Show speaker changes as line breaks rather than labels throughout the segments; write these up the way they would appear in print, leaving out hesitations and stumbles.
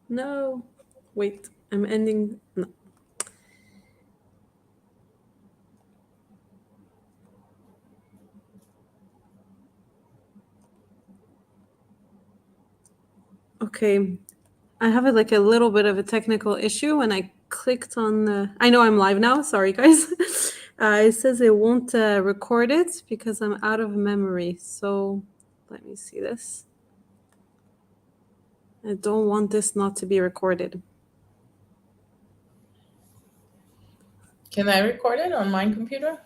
No. Wait, I'm ending. No. Okay. I have like a little bit of a technical issue when I clicked on the. I know I'm live now. Sorry, guys. It says it won't record it because I'm out of memory. So let me see this. I don't want this not to be recorded.
Can I record it on my computer?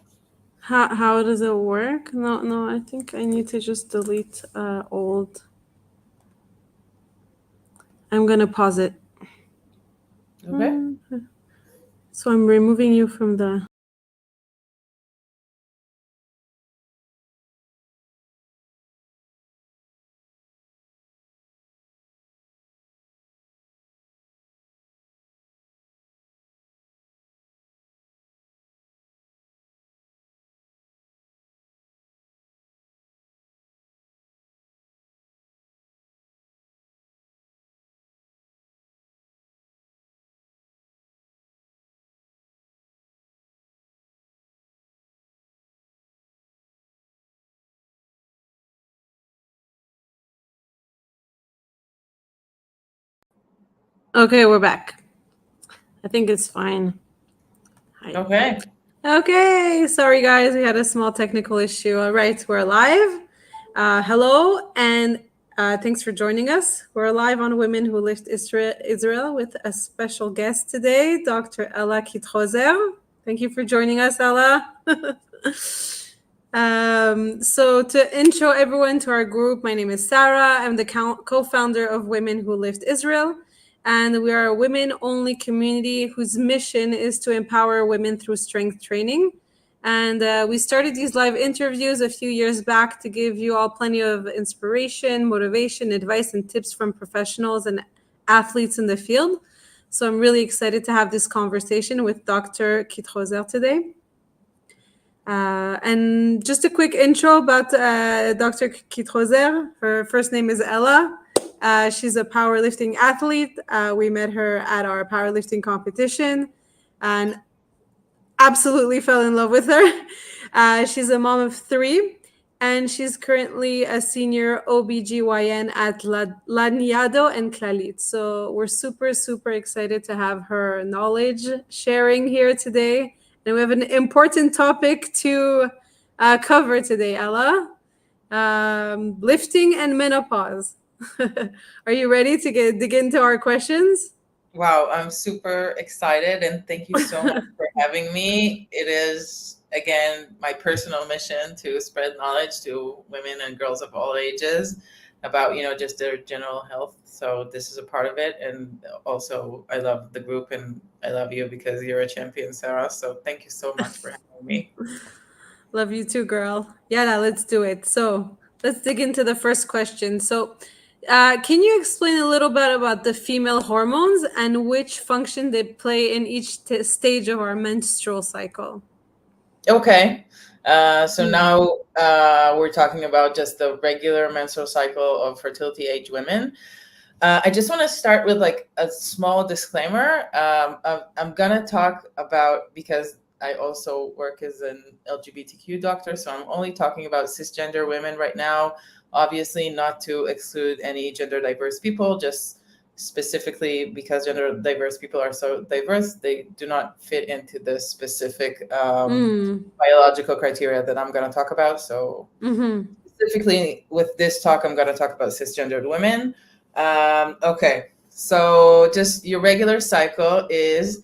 How does it work? No, I think I need to just delete old. I'm gonna pause it.
Okay.
So I'm removing you from the. Okay, we're back. I think it's fine. Hi.
Okay.
Okay, sorry guys, we had a small technical issue. All right, we're live. Hello, and thanks for joining us. We're live on Women Who Lift Israel with a special guest today, Dr. Ella Kitroser. Thank you for joining us, Ella. So to intro everyone to our group, my name is Sarah. I'm the co-founder of Women Who Lift Israel. And we are a women-only community whose mission is to empower women through strength training. And we started these live interviews a few years back to give you all plenty of inspiration, motivation, advice, and tips from professionals and athletes in the field. So I'm really excited to have this conversation with Dr. Kitroser today. And just a quick intro about Dr. Kitroser. Her first name is Ella. She's a powerlifting athlete. We met her at our powerlifting competition and absolutely fell in love with her. She's a mom of 3, and she's currently a senior OBGYN at Laniado and Clalit. So we're super, super excited to have her knowledge sharing here today. And we have an important topic to cover today, Ella. Lifting and menopause. Are you ready to dig into our questions?
Wow, I'm super excited and thank you so much for having me. It is, again, my personal mission to spread knowledge to women and girls of all ages about, just their general health. So this is a part of it. And also, I love the group and I love you because you're a champion, Sarah. So thank you so much for having me.
Love you too, girl. Yeah, let's do it. So let's dig into the first question. So, can you explain a little bit about the female hormones and which function they play in each stage of our menstrual cycle?
Okay. So now we're talking about just the regular menstrual cycle of fertility age women. I just want to start with like a small disclaimer. I'm going to talk about, because I also work as an LGBTQ doctor, so I'm only talking about cisgender women right now. Obviously, not to exclude any gender diverse people, just specifically because gender diverse people are so diverse, they do not fit into the specific biological criteria that I'm going to talk about. So specifically with this talk, I'm going to talk about cisgendered women. Okay, so just your regular cycle is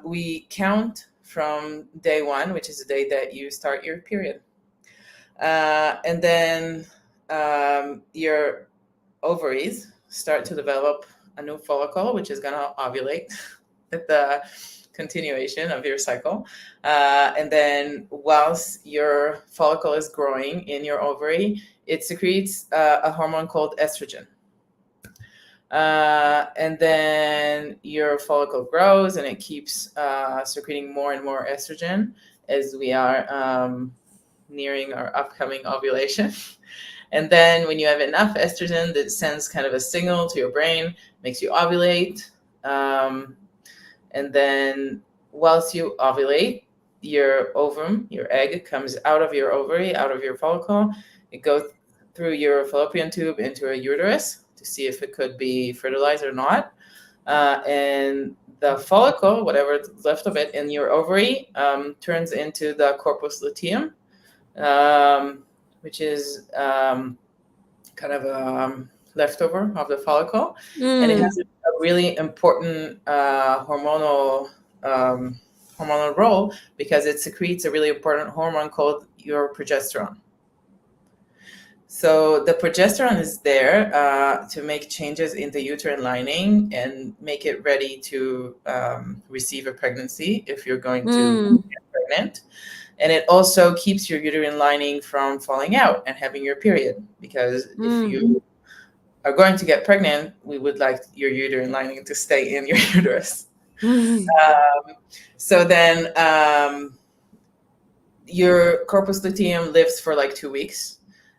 we count from day 1, which is the day that you start your period. And then your ovaries start to develop a new follicle, which is going to ovulate at the continuation of your cycle. And then whilst your follicle is growing in your ovary, it secretes a hormone called estrogen. And then your follicle grows and it keeps secreting more and more estrogen as we are nearing our upcoming ovulation. And then when you have enough estrogen, that sends kind of a signal to your brain, makes you ovulate. And then whilst you ovulate, your ovum, your egg, comes out of your ovary, out of your follicle. It goes through your fallopian tube into a uterus to see if it could be fertilized or not. And the follicle, whatever's left of it in your ovary, turns into the corpus luteum, which is kind of a leftover of the follicle. And it has a really important hormonal role because it secretes a really important hormone called your progesterone. So the progesterone is there to make changes in the uterine lining and make it ready to receive a pregnancy if you're going to get pregnant. And it also keeps your uterine lining from falling out and having your period, because if you are going to get pregnant, we would like your uterine lining to stay in your uterus. So then your corpus luteum lives for like 2 weeks.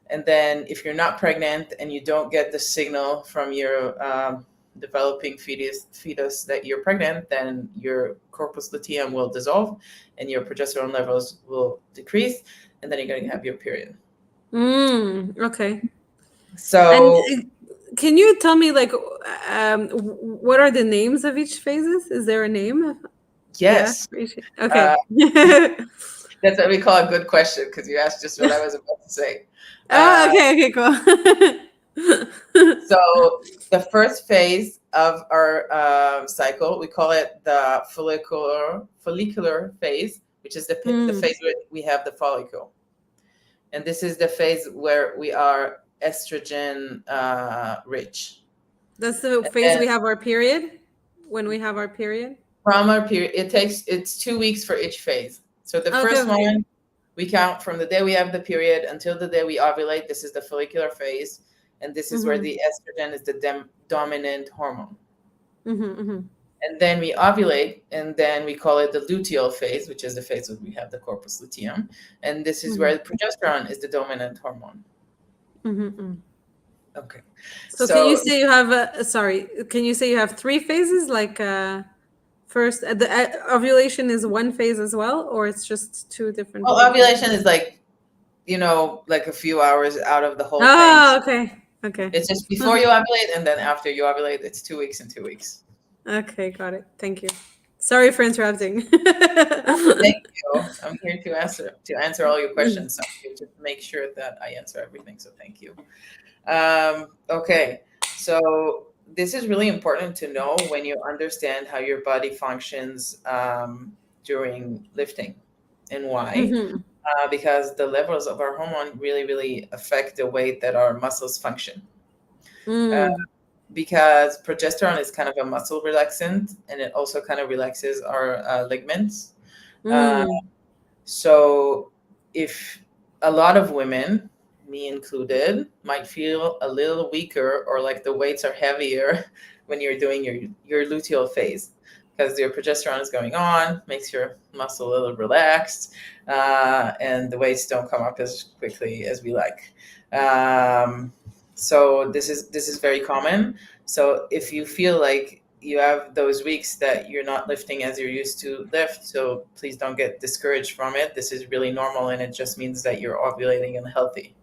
And then if you're not pregnant and you don't get the signal from your developing fetus that you're pregnant, then your corpus luteum will dissolve and your progesterone levels will decrease, and then you're going to have your period.
Okay.
So,
and can you tell me, like, what are the names of each phases? Is there a name?
yes.
Yeah. Okay.
That's what we call a good question, because you asked just what I was about to say.
Okay, cool.
So the first phase of our cycle, we call it the follicular phase, which is the phase where we have the follicle. And this is the phase where we are estrogen rich.
That's the phase we have our period? When we have our period?
From our period, it's 2 weeks for each phase. So the first one, we count from the day we have the period until the day we ovulate. This is the follicular phase. And this is where the estrogen is the dominant hormone. And then we ovulate, and then we call it the luteal phase, which is the phase where we have the corpus luteum. And this is where the progesterone is the dominant hormone. Okay.
So can you say you have can you say you have 3 phases? Like first, the ovulation is one phase as well, or it's just 2 different phases?
Ovulation is like, like a few hours out of the whole thing.
Oh, okay. Okay.
It's just before you ovulate, and then after you ovulate, it's 2 weeks and 2 weeks.
Okay, got it. Thank you. Sorry for interrupting.
Thank you. I'm here to answer all your questions. So I'm here to make sure that I answer everything. So thank you. Okay. So this is really important to know when you understand how your body functions during lifting, and why. Because the levels of our hormone really, really affect the way that our muscles function. Because progesterone is kind of a muscle relaxant, and it also kind of relaxes our ligaments. So if a lot of women, me included, might feel a little weaker, or like the weights are heavier when you're doing your luteal phase, because your progesterone is going on, makes your muscle a little relaxed, and the weights don't come up as quickly as we like. So this is very common. So if you feel like you have those weeks that you're not lifting as you're used to lift, so please don't get discouraged from it. This is really normal, and it just means that you're ovulating and healthy.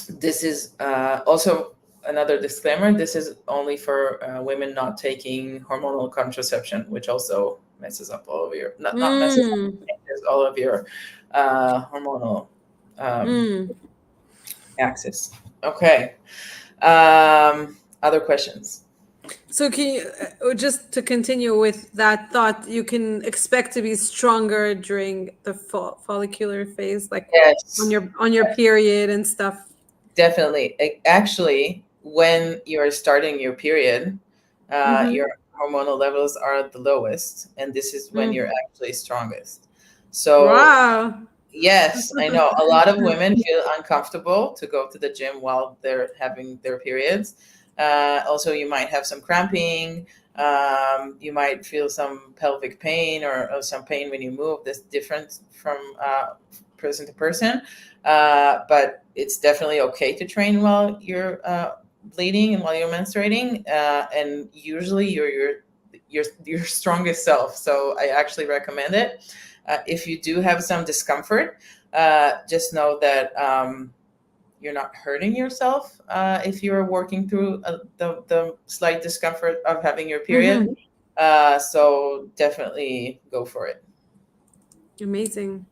This is also another disclaimer. This is only for women not taking hormonal contraception, which also messes up all of your not messes up, all of your hormonal axis. Okay. Other questions?
So can you, just to continue with that thought, you can expect to be stronger during the follicular phase, like on your period and stuff?
Definitely. Actually, when you're starting your period, your hormonal levels are at the lowest, and this is when you're actually strongest. So
wow.
Yes, I know. A lot of women feel uncomfortable to go to the gym while they're having their periods. Also, you might have some cramping. You might feel some pelvic pain or some pain when you move. That's different from person to person, but it's definitely okay to train while you're bleeding and while you're menstruating, and usually you're your strongest self. So I actually recommend it. If you do have some discomfort, just know that you're not hurting yourself if you're working through the slight discomfort of having your period. So definitely go for it.
Amazing.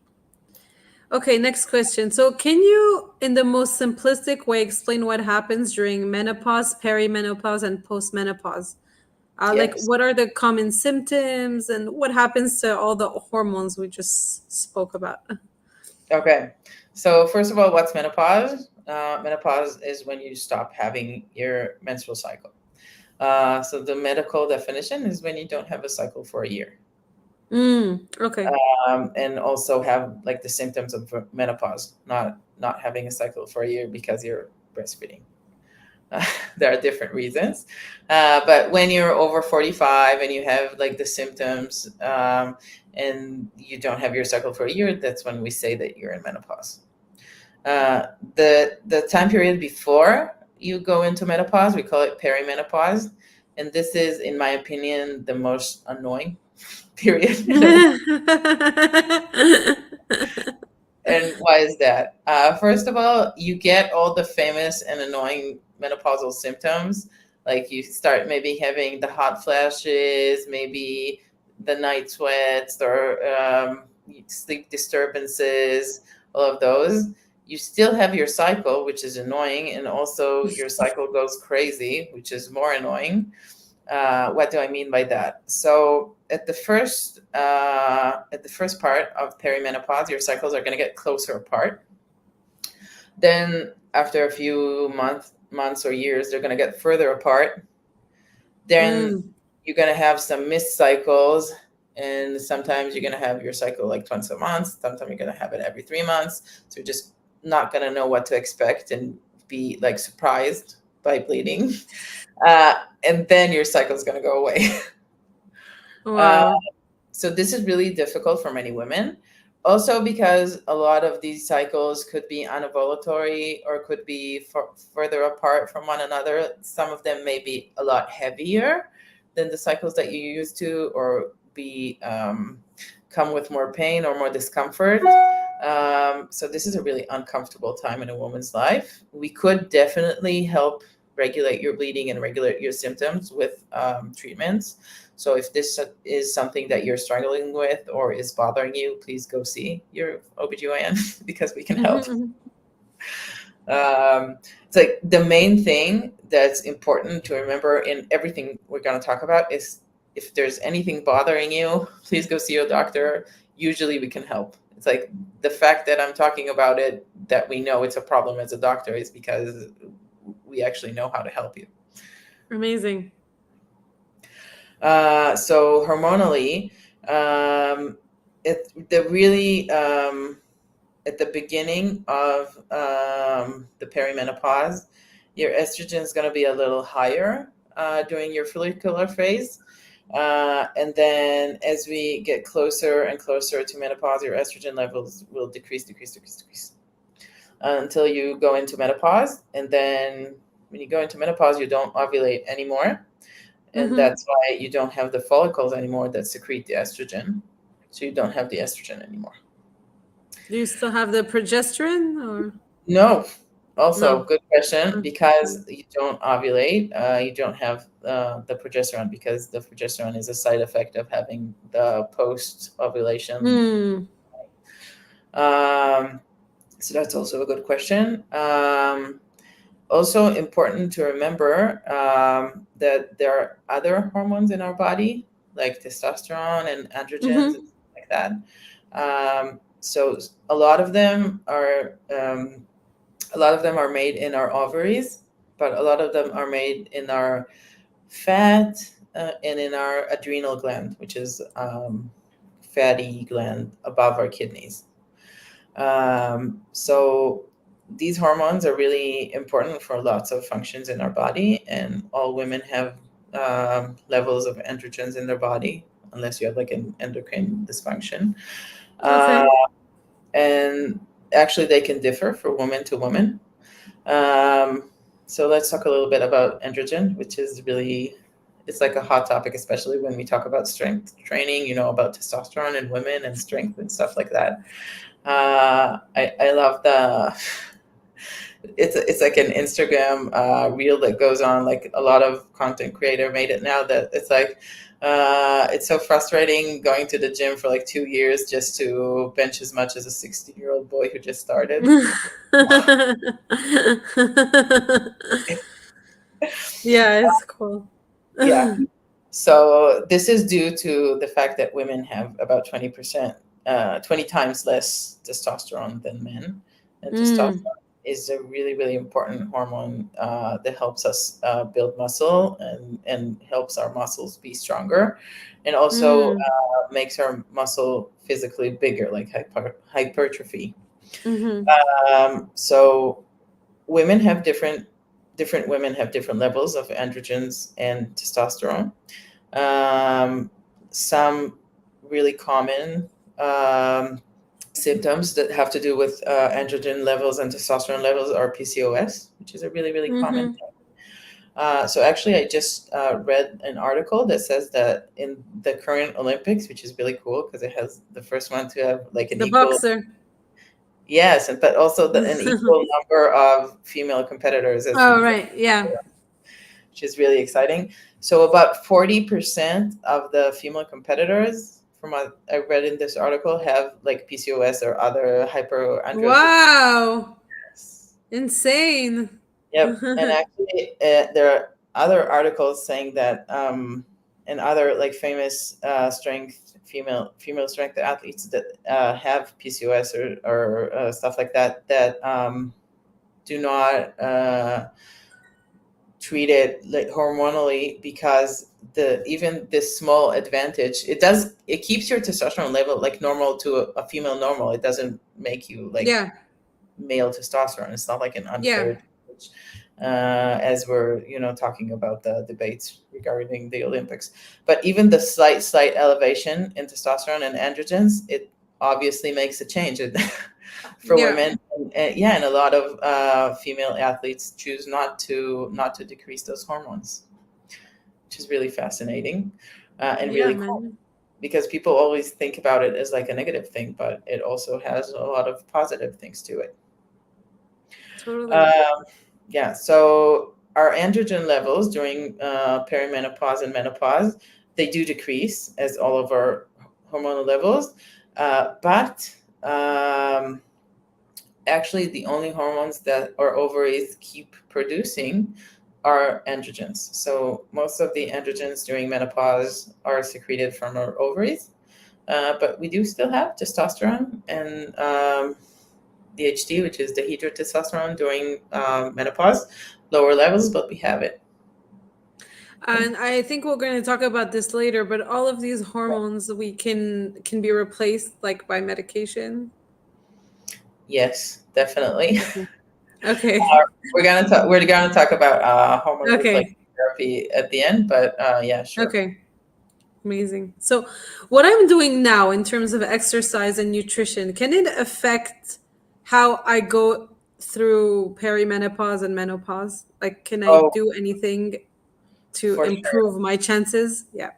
Okay, next question. So, can you, in the most simplistic way, explain what happens during menopause, perimenopause, and postmenopause? Like,
Yes.
what are the common symptoms and what happens to all the hormones we just spoke about?
Okay. So first of all, what's menopause? Menopause is when you stop having your menstrual cycle. So the medical definition is when you don't have a cycle for a year.
Okay.
And also have like the symptoms of menopause, not having a cycle for a year because you're breastfeeding. There are different reasons, but when you're over 45 and you have like the symptoms, and you don't have your cycle for a year, that's when we say that you're in menopause. The time period before you go into menopause, we call it perimenopause, and this is, in my opinion, the most annoying period. And why is that? First of all, you get all the famous and annoying menopausal symptoms. Like you start maybe having the hot flashes, maybe the night sweats, or sleep disturbances, all of those. You still have your cycle, which is annoying, and also your cycle goes crazy, which is more annoying. What do I mean by that? So at the first part of perimenopause, your cycles are going to get closer apart. Then after a few months or years, they're going to get further apart. Then you're going to have some missed cycles, and sometimes you're going to have your cycle like twice a month. Sometimes you're going to have it every 3 months. So you're just not going to know what to expect and be like surprised by bleeding. And then your cycle is going to go away.
Wow.
So this is really difficult for many women. Also because a lot of these cycles could be anovulatory or could be further apart from one another. Some of them may be a lot heavier than the cycles that you used to, or be come with more pain or more discomfort. So this is a really uncomfortable time in a woman's life. We could definitely help regulate your bleeding and regulate your symptoms with treatments. So if this is something that you're struggling with or is bothering you, please go see your OBGYN because we can help. It's like the main thing that's important to remember in everything we're going to talk about is, if there's anything bothering you, please go see your doctor. Usually we can help. It's like the fact that I'm talking about it, that we know it's a problem as a doctor, is because we actually know how to help you.
Amazing.
So hormonally, at the beginning of the perimenopause, your estrogen is going to be a little higher during your follicular phase. And then as we get closer and closer to menopause, your estrogen levels will decrease until you go into menopause. And then when you go into menopause, you don't ovulate anymore. And that's why you don't have the follicles anymore that secrete the estrogen. So you don't have the estrogen anymore.
Do you still have the progesterone or?
No. Also,
No.
good question. Because you don't ovulate, you don't have the progesterone, because the progesterone is a side effect of having the post-ovulation. So that's also a good question. Also important to remember that there are other hormones in our body, like testosterone and androgens and stuff like that. So a lot of them are made in our ovaries, but a lot of them are made in our fat and in our adrenal gland, which is fatty gland above our kidneys. So these hormones are really important for lots of functions in our body, and all women have levels of androgens in their body, unless you have like an endocrine dysfunction.
Okay.
and actually they can differ for woman to woman. So let's talk a little bit about androgen, which is really, it's like a hot topic, especially when we talk about strength training, about testosterone in women and strength and stuff like that. I love it's like an Instagram reel that goes on, like a lot of content creator made it now, that it's like, it's so frustrating going to the gym for like 2 years just to bench as much as a 60-year-old boy who just started.
Yeah, it's cool.
Yeah. So this is due to the fact that women have about 20%, 20 times less testosterone than men. And testosterone is a really, really important hormone that helps us build muscle and helps our muscles be stronger, and also makes our muscle physically bigger, like hypertrophy. So women have different women have different levels of androgens and testosterone. Some really common symptoms that have to do with androgen levels and testosterone levels are PCOS, which is a really, really common thing. So actually, I just read an article that says that in the current Olympics, which is really cool because it has the first one to have like an
The
equal.
boxer.
Yes, but also an equal number of female competitors as
Oh, right. Yeah.
which is really exciting. So about 40% of the female competitors, from what I read in this article, have like PCOS or other hyperandrogenism.
Wow. Insane.
Yep. And actually, there are other articles saying that, and other like famous female strength athletes that have PCOS or stuff like that do not treat it like hormonally, because even this small advantage, it keeps your testosterone level like normal to a female normal. It doesn't make you like male testosterone. It's not like an unfair advantage, as we're talking about the debates regarding the Olympics. But even the slight elevation in testosterone and androgens, it obviously makes a change for women. And a lot of female athletes choose not to decrease those hormones, which is really fascinating and really cool, because people always think about it as like a negative thing, but it also has a lot of positive things to it.
Totally.
Yeah, so our androgen levels during perimenopause and menopause, they do decrease as all of our hormonal levels, but actually the only hormones that our ovaries keep producing are androgens. So most of the androgens during menopause are secreted from our ovaries, but we do still have testosterone and DHT, which is dihydrotestosterone, during menopause, lower levels, but we have it.
And I think we're going to talk about this later, but all of these hormones we can be replaced like by medication.
Yes, definitely.
Okay.
We're gonna talk about hormone replacement therapy at the end, but yeah, sure.
Okay. Amazing. So, what I'm doing now in terms of exercise and nutrition, can it affect how I go through perimenopause and menopause? Like, can I do anything to improve my chances? Yeah.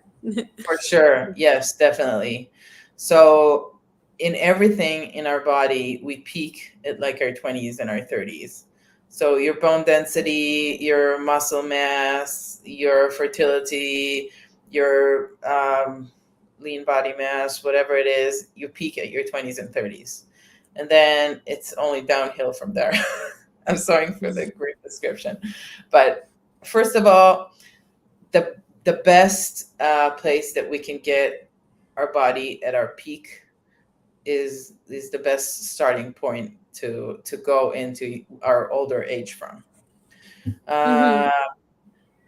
For sure. Yes, definitely. So in everything in our body, we peak at like our 20s and our 30s. So your bone density, your muscle mass, your fertility, your lean body mass, whatever it is, you peak at your 20s and 30s. And then it's only downhill from there. I'm sorry for the brief description. But first of all, the best place that we can get our body at our peak is the best starting point to go into our older age from.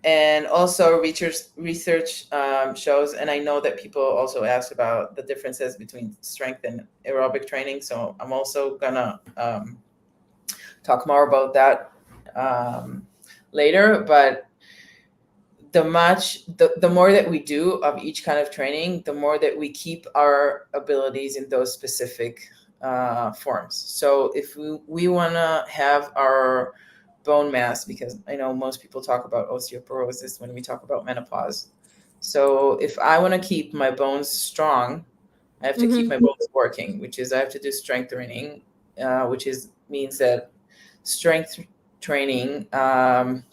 And also research shows, and I know that people also ask about the differences between strength and aerobic training, so I'm also gonna talk more about that later. But the more that we do of each kind of training, the more that we keep our abilities in those specific forms. So if we want to have our bone mass, because I know most people talk about osteoporosis when we talk about menopause. So if I want to keep my bones strong, I have to keep my bones working, which is I have to do strength training, which is means that strength training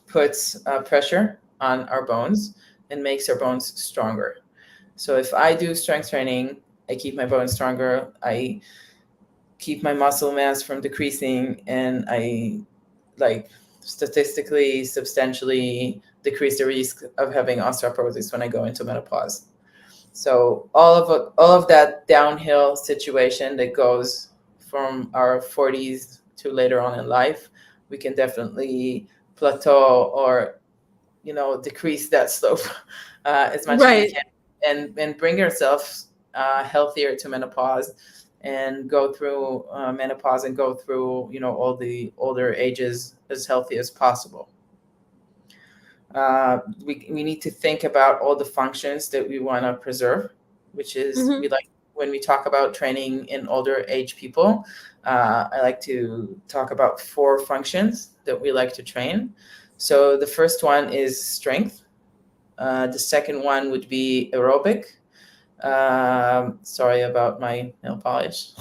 puts pressure on our bones and makes our bones stronger. So if I do strength training, I keep my bones stronger. I keep my muscle mass from decreasing, and I like statistically substantially decrease the risk of having osteoporosis when I go into menopause. So all of that downhill situation that goes from our 40s to later on in life, we can definitely plateau or decrease that slope as much as we
Right.
can, and bring ourselves healthier to menopause, and go through menopause and go through all the older ages as healthy as possible. We need to think about all the functions that we want to preserve, which is we like when we talk about training in older age people. I like to talk about 4 functions that we like to train. So the first one is strength. The second one would be aerobic. Sorry about my nail polish.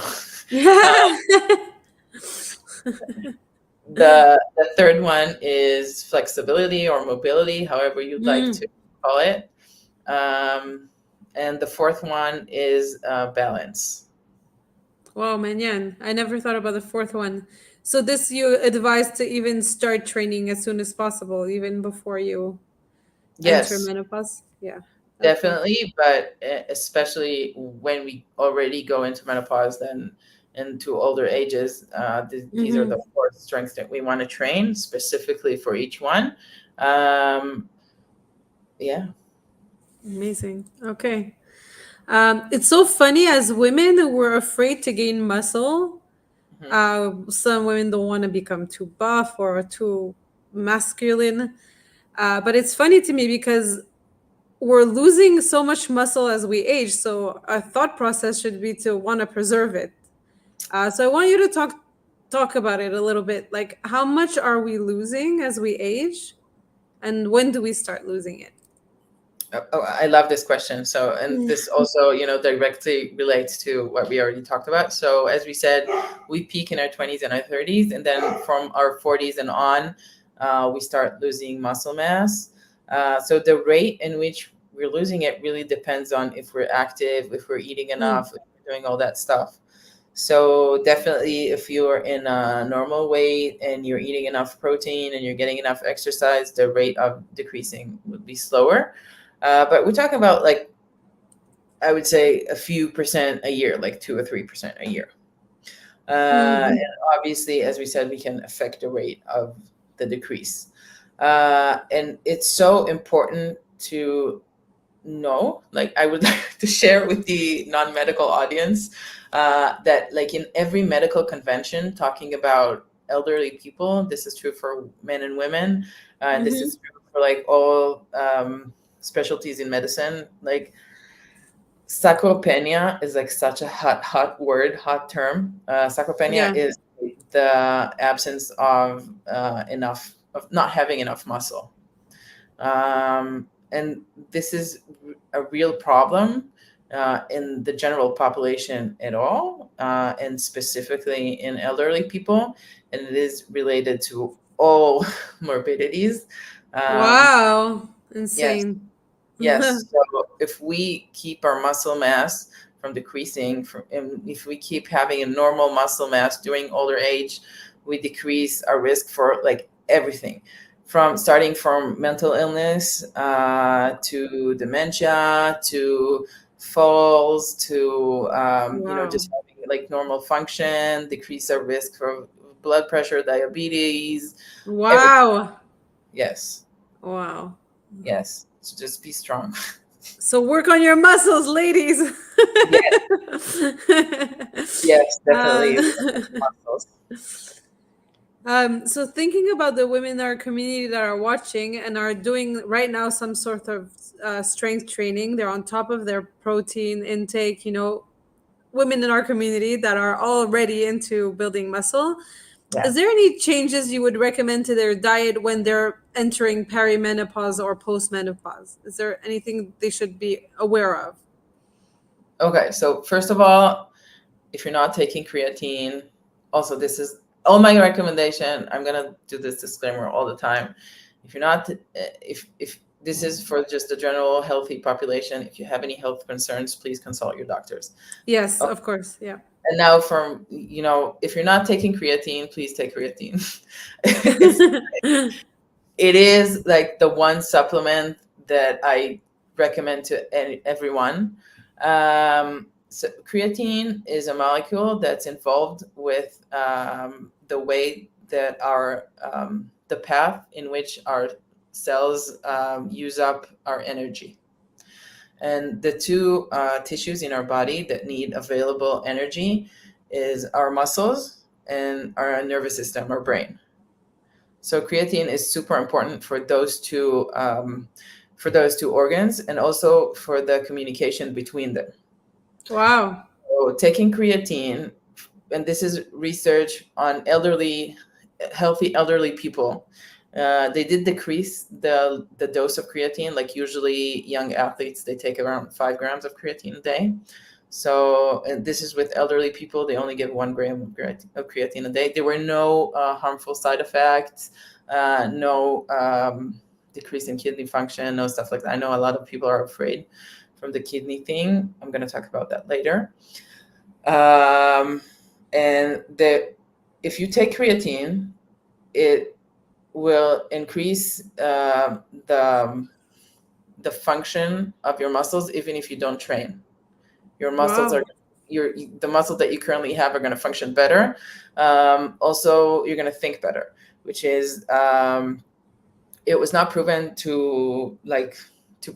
The third one is flexibility or mobility, however you'd like to call it. And the fourth one is balance.
Wow, man, I never thought about the fourth one. So this you advise to even start training as soon as possible, even before you enter
Yes,
menopause? Yeah. Okay.
definitely, but especially when we already go into menopause, then into older ages, these are the 4 strengths that we want to train specifically for each one. Um, yeah.
Amazing. Okay. It's so funny as women, we're afraid to gain muscle.
Mhm.
Some women don't want to become too buff or too masculine. But it's funny to me because we're losing so much muscle as we age. So our thought process should be to want to preserve it. So I want you to talk about it a little bit. Like, how much are we losing as we age, and when do we start losing it?
Oh, I love this question. So, and this also, directly relates to what we already talked about. So, as we said, we peak in our 20s and our 30s, and then from our 40s and on, we start losing muscle mass. So, the rate in which we're losing it really depends on if we're active, if we're eating enough, if we're doing all that stuff. So definitely, if you're in a normal weight and you're eating enough protein and you're getting enough exercise, the rate of decreasing would be slower. But we're talking about, like, I would say a few percent a year, like 2 or 3% a year. And obviously, as we said, we can affect the rate of the decrease. And it's so important to know, like, I would like to share with the non-medical audience that, like, in every medical convention talking about elderly people, this is true for men and women, and this is true for like all specialties in medicine. Like, sarcopenia is like such a hot word, hot term. Sarcopenia
Yeah.
is the absence of enough, of not having enough muscle. And this is a real problem in the general population at all, and specifically in elderly people, and it is related to all morbidities. Um,
Wow.
yes,
Insane.
yes. So if we keep our muscle mass from decreasing, and if we keep having a normal muscle mass during older age, we decrease our risk for like everything, from starting from mental illness to dementia to falls to
Wow.
just having like normal function, decrease our risk for blood pressure, diabetes, everything.
Wow.
Yes,
Wow.
yes. So just be strong.
So work on your muscles, ladies.
Yes, yes, definitely.
uh,
Muscles.
so thinking about the women in our community that are watching and are doing right now some sort of strength training, they're on top of their protein intake. women in our community that are already into building muscle.
Yeah.
Is there any changes you would recommend to their diet when they're entering perimenopause or postmenopause? Is there anything they should be aware of?
Okay, so first of all, if you're not taking creatine, also this is all my recommendation. I'm gonna do this disclaimer all the time. If you're not, if this is for just the general healthy population, if you have any health concerns, please consult your doctors.
Yes, of course. Yeah.
And now, from if you're not taking creatine, please take creatine. It is like the one supplement that I recommend to everyone. So creatine is a molecule that's involved with the way that the path in which our cells use up our energy. And the two tissues in our body that need available energy is our muscles and our nervous system, our brain. So creatine is super important for those two organs, and also for the communication between them.
Wow.
So taking creatine, and this is research on healthy elderly people. They did decrease the dose of creatine. Like usually young athletes, they take around 5 grams of creatine a day. So, and this is with elderly people, they only give 1 gram of creatine a day. There were no harmful side effects, no decrease in kidney function, no stuff like that. I know a lot of people are afraid from the kidney thing. I'm going to talk about that later. And if you take creatine, it will increase the function of your muscles, even if you don't train. Your muscles
Wow.
the muscles that you currently have are going to function better. Also, you're going to think better, which is it was not proven to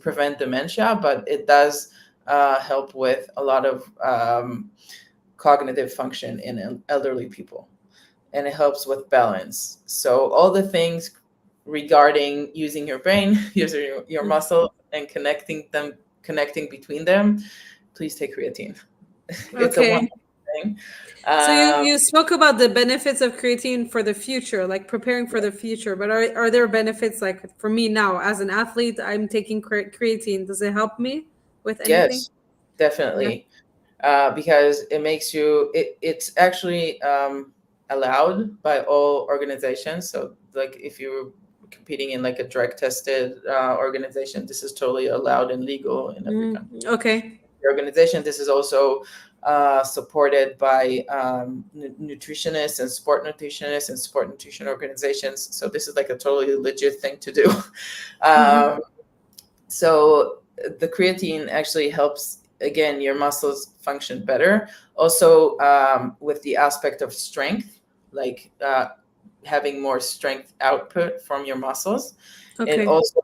prevent dementia, but it does help with a lot of cognitive function in elderly people, and it helps with balance. So all the things regarding using your brain, using your muscle, and connecting between them, please take creatine. It's a
Okay.
wonderful thing.
So you spoke about the benefits of creatine for the future, like preparing for the future, but are there benefits, like for me now as an athlete, I'm taking creatine. Does it help me with anything?
Yes, definitely. Because it makes you, it's actually allowed by all organizations. So like if you're competing in like a drug tested organization, this is totally allowed and legal in every country.
Okay.
The organization, this is also supported by nutritionists and sport nutrition organizations. So this is like a totally legit thing to do. So the creatine actually helps, again, your muscles function better. Also, with the aspect of strength, like having more strength output from your muscles.
Okay.
It also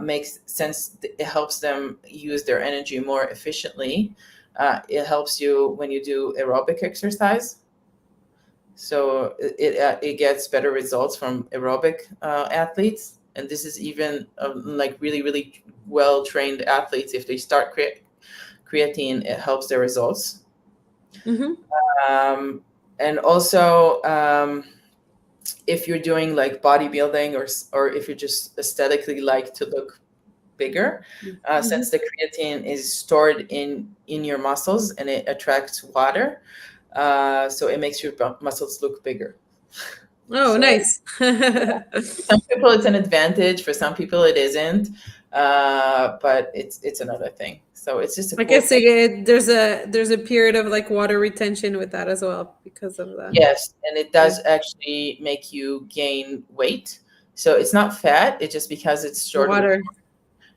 makes sense. It helps them use their energy more efficiently. It helps you when you do aerobic exercise. So it gets better results from aerobic athletes. And this is even like really, really well-trained athletes. If they start creatine, it helps their results. And also, if you're doing like bodybuilding or if you just aesthetically like to look bigger, since the creatine is stored in your muscles and it attracts water, so it makes your muscles look bigger.
Oh, nice.
Some people it's an advantage, for some people it isn't, but it's another thing. So it's just a
I
cool
guess
thing.
there's a period of like water retention with that as well because of that.
Yes, and it does actually make you gain weight. So it's not fat, it's just because it's stored with
Water.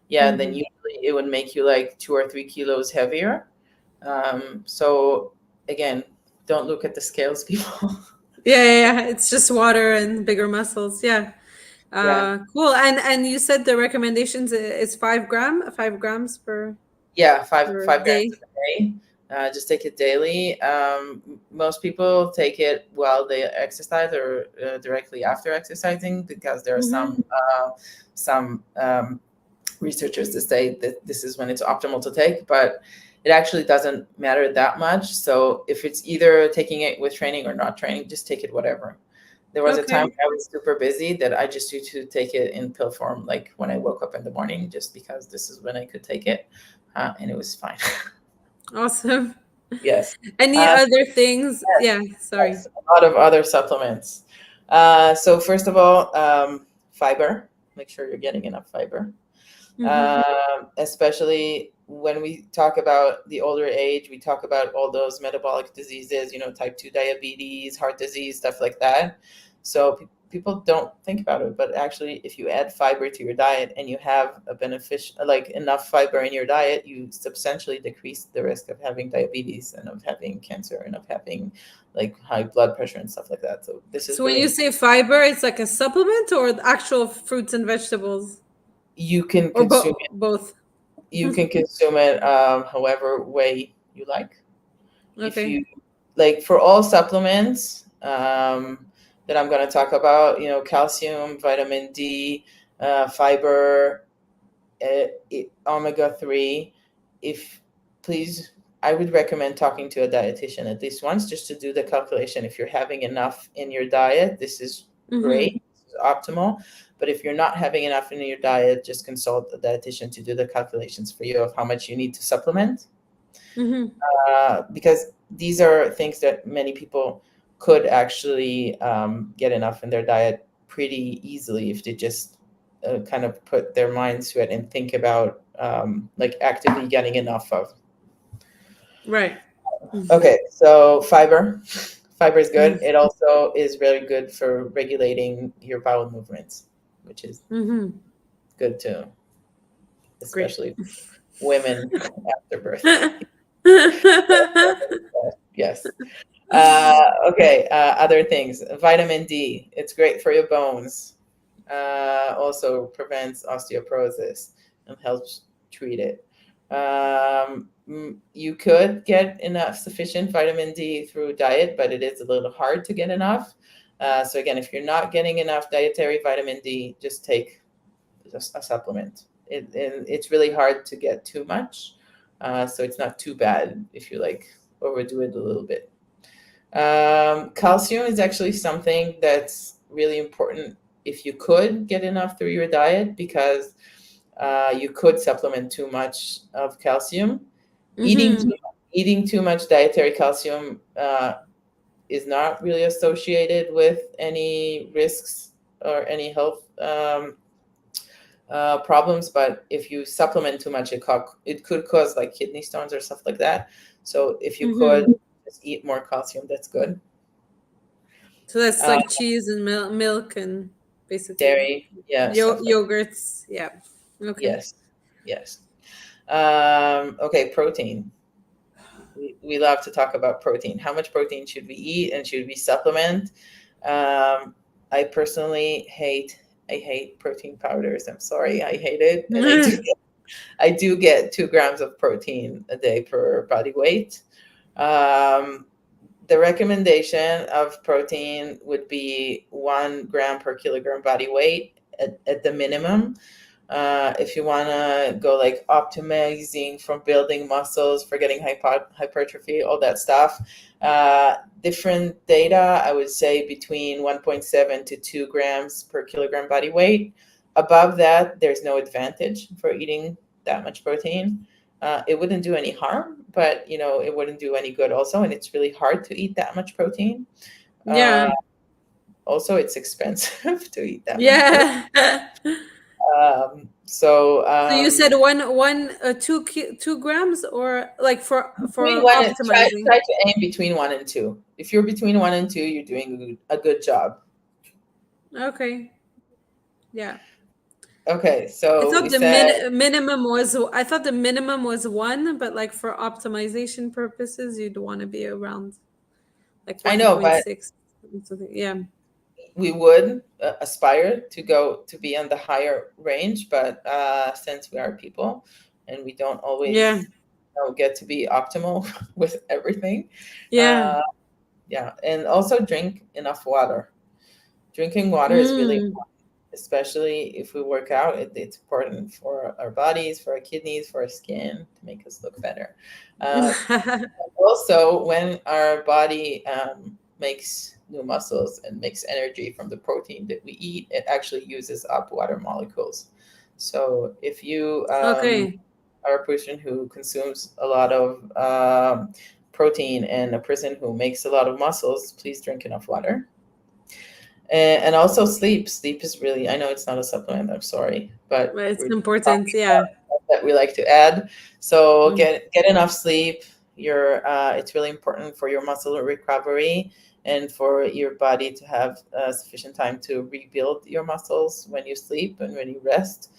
Yeah, and then usually it would make you like 2 or 3 kilos heavier. So again, don't look at the scales, people.
Yeah. It's just water and bigger muscles. Yeah.
Yeah.
Cool. And you said the recommendations is 5 grams per
Yeah, five
day.
grams a day. Just take it daily. Most people take it while they exercise or directly after exercising, because there are some researchers to say that this is when it's optimal to take, but it actually doesn't matter that much. So if it's either taking it with training or not training, just take it whatever. There was a time
Okay.
I was super busy that I just used to take it in pill form, like when I woke up in the morning, just because this is when I could take it, and it was fine.
Awesome.
Yes.
Any
Uh,
other things? Yeah, sorry.
yes, a lot of other supplements. So first of all, fiber. Make sure you're getting enough fiber.
Mm-hmm.
Especially when we talk about the older age, we talk about all those metabolic diseases, type 2 diabetes, heart disease, stuff like that. So people don't think about it, but actually, if you add fiber to your diet and you have a beneficial, like enough fiber in your diet, you substantially decrease the risk of having diabetes and of having cancer and of having like high blood pressure and stuff like that. So this is
So when
really
you say fiber, it's like a supplement or the actual fruits and vegetables?
you can
Or
consume
both?
you can consume it however way you like. If
Okay.
you like, for all supplements that I'm going to talk about, calcium, vitamin D, fiber, omega-3, if please, I would recommend talking to a dietitian at least once just to do the calculation. If you're having enough in your diet, this is
Mm-hmm.
great, this is optimal. But if you're not having enough in your diet, just consult a dietitian to do the calculations for you of how much you need to supplement,
Mm-hmm.
because these are things that many people could actually get enough in their diet pretty easily if they just kind of put their minds to it and think about like actively getting enough of.
Right.
Okay, so fiber is good.
Mm-hmm.
It also is very good for regulating your bowel movements, which is
Mm-hmm.
good too,
Great.
especially women after birth. Yes. Okay, other things. Vitamin D, it's great for your bones. Also prevents osteoporosis and helps treat it. You could get enough sufficient vitamin D through diet, but it is a little hard to get enough. So again, if you're not getting enough dietary vitamin D, just take just a supplement. It's really hard to get too much, so it's not too bad if you like overdo it a little bit. Calcium is actually something that's really important if you could get enough through your diet, because you could supplement too much of calcium. Eating
Mm-hmm.
too, eating too much dietary calcium is not really associated with any risks or any health problems, but if you supplement too much, it could cause like kidney stones or stuff like that. So if you
Mm-hmm.
could just eat more calcium, that's good.
So that's
Uh,
like cheese and milk and basically
Dairy, yeah, stuff like
yogurts. Yeah. Okay.
yes, yes. Okay, protein. We love to talk about protein. How much protein should we eat and should we supplement? I personally I hate protein powders. I'm sorry, I hate it, and I do get 2 grams of protein a day per body weight. Um, the recommendation of protein would be 1 gram per kilogram body weight at the minimum. If you want to go like optimizing from building muscles for getting hypertrophy, all that stuff, different data, I would say between 1.7 to 2 grams per kilogram body weight. Above that, there's no advantage for eating that much protein. It wouldn't do any harm, but it wouldn't do any good also, and it's really hard to eat that much protein. Uh,
Yeah.
Also, it's expensive to eat that much protein.
Yeah.
So
So you said 2 grams or like
between
for
one and
optimizing.
try to aim between 1 and 2. If you're between 1 and 2, you're doing a good job.
Okay. Yeah.
Okay,
I
so we
thought the
said
the minimum was one, but like for optimization purposes, you'd want to be around like
I know, but
1.6 something. Yeah.
we would aspire to be on the higher range, but since we are people and we don't
Yeah.
always get to be optimal with everything,
Yeah.
uh, yeah, and also drink enough water. Drinking water is really
Mm.
important, especially if we work out. It's important for our bodies, for our kidneys, for our skin, to make us look better. Also, when our body makes new muscles and makes energy from the protein that we eat, it actually uses up water molecules. So if you
Okay.
are a person who consumes a lot of protein and a person who makes a lot of muscles, please drink enough water. And also sleep. Sleep is really, I know it's not a supplement, I'm sorry, but
It's
we're
important.
talking
Yeah.
about stuff that we like to add. So
Mm.
get enough sleep. It's really important for your muscle recovery and for your body to have sufficient time to rebuild your muscles when you sleep and when you rest.